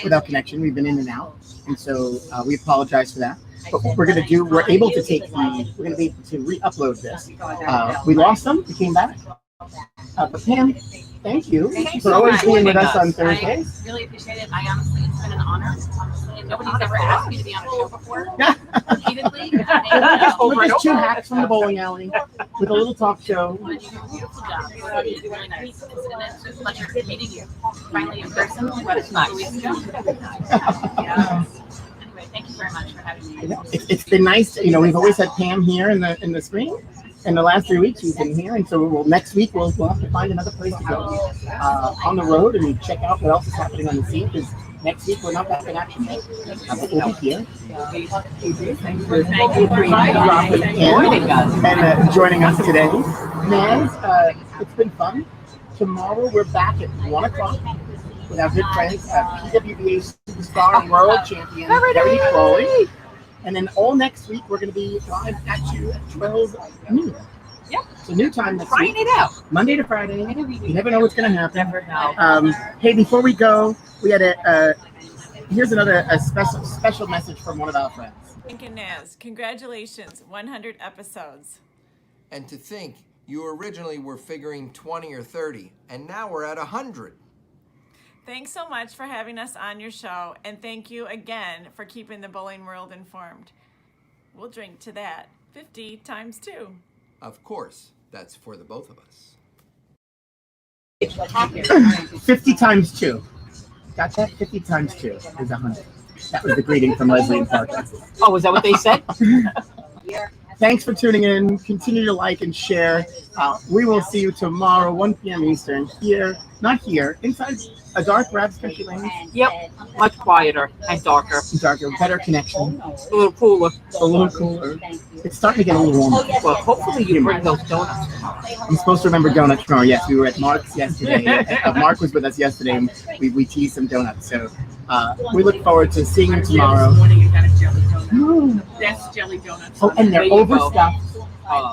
without connection. We've been in and out, and so we apologize for that. But what we're going to do, we're going to be able to re-upload this. We lost them, we came back. But Pam, thank you for always being with us on Thursdays. I really appreciate it. Honestly, it's been an honor. Honestly, nobody's ever asked me to be on a show before. Repeatedly. We're just two hacks from the bowling alley with a little talk show. You do a beautiful job. It's really nice. And it's a pleasure meeting you finally in person. What is nice. Anyway, thank you very much for having me. It's been nice. We've always had Pam here in the spring. In the last 3 weeks, she's been here, and so next week we'll have to find another place to go on the road and check out what else is happening on the scene. Because next week we're not back in action yet. But we'll be here. Thanks for dropping in and joining us today. Naz, it's been fun. Tomorrow we're back at 1 o'clock with our good friends, PWBA superstar and world champion Gary Crowley. And then all next week, we're going to be live at you at 12 noon. Yep. So new time next Trying week. it out. Monday to Friday. You never know what's going to happen. Never know. Hey, before we go, we had here's another special message from one of our friends. Frank and Naz, congratulations, 100 episodes. And to think, you originally were figuring 20 or 30, and now we're at 100. Thanks so much for having us on your show, and thank you again for keeping the bowling world informed. We'll drink to that 50 times 2. Of course, that's for the both of us. 50 times 2. Got that? 50 times 2 is 100. That was the greeting from Leslie and Parker. Oh, is that what they said? Thanks for tuning in. Continue to like and share. We will see you tomorrow, 1 p.m. Eastern, not here, inside a dark Rabs Country Lane. Yep, much quieter and darker. Better connection. A little cooler. It's starting to get a little warmer. Well, hopefully you bring those donuts. I'm supposed to remember donuts tomorrow. Yes, we were at Mark's yesterday. Mark was with us yesterday, and we teased some donuts. So we look forward to seeing you tomorrow. Best jelly donuts. Oh, and they're overstuffed.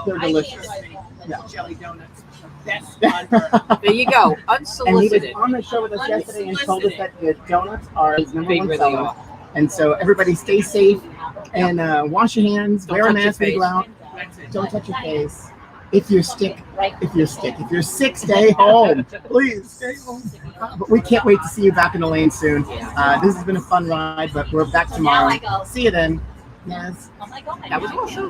They're I delicious. can't jelly donuts. Best There you go. And he was Unsolicited. on the show with us yesterday and told us that the donuts are his number They one really seller. are. And so everybody stay safe and wash your hands, Don't wear a touch your mask when you go face. out. Don't touch your face. If you're sick, stay home. Please stay home. But we can't wait to see you back in the lane soon. This has been a fun ride, but we're back tomorrow. See you then. Yes. That was awesome.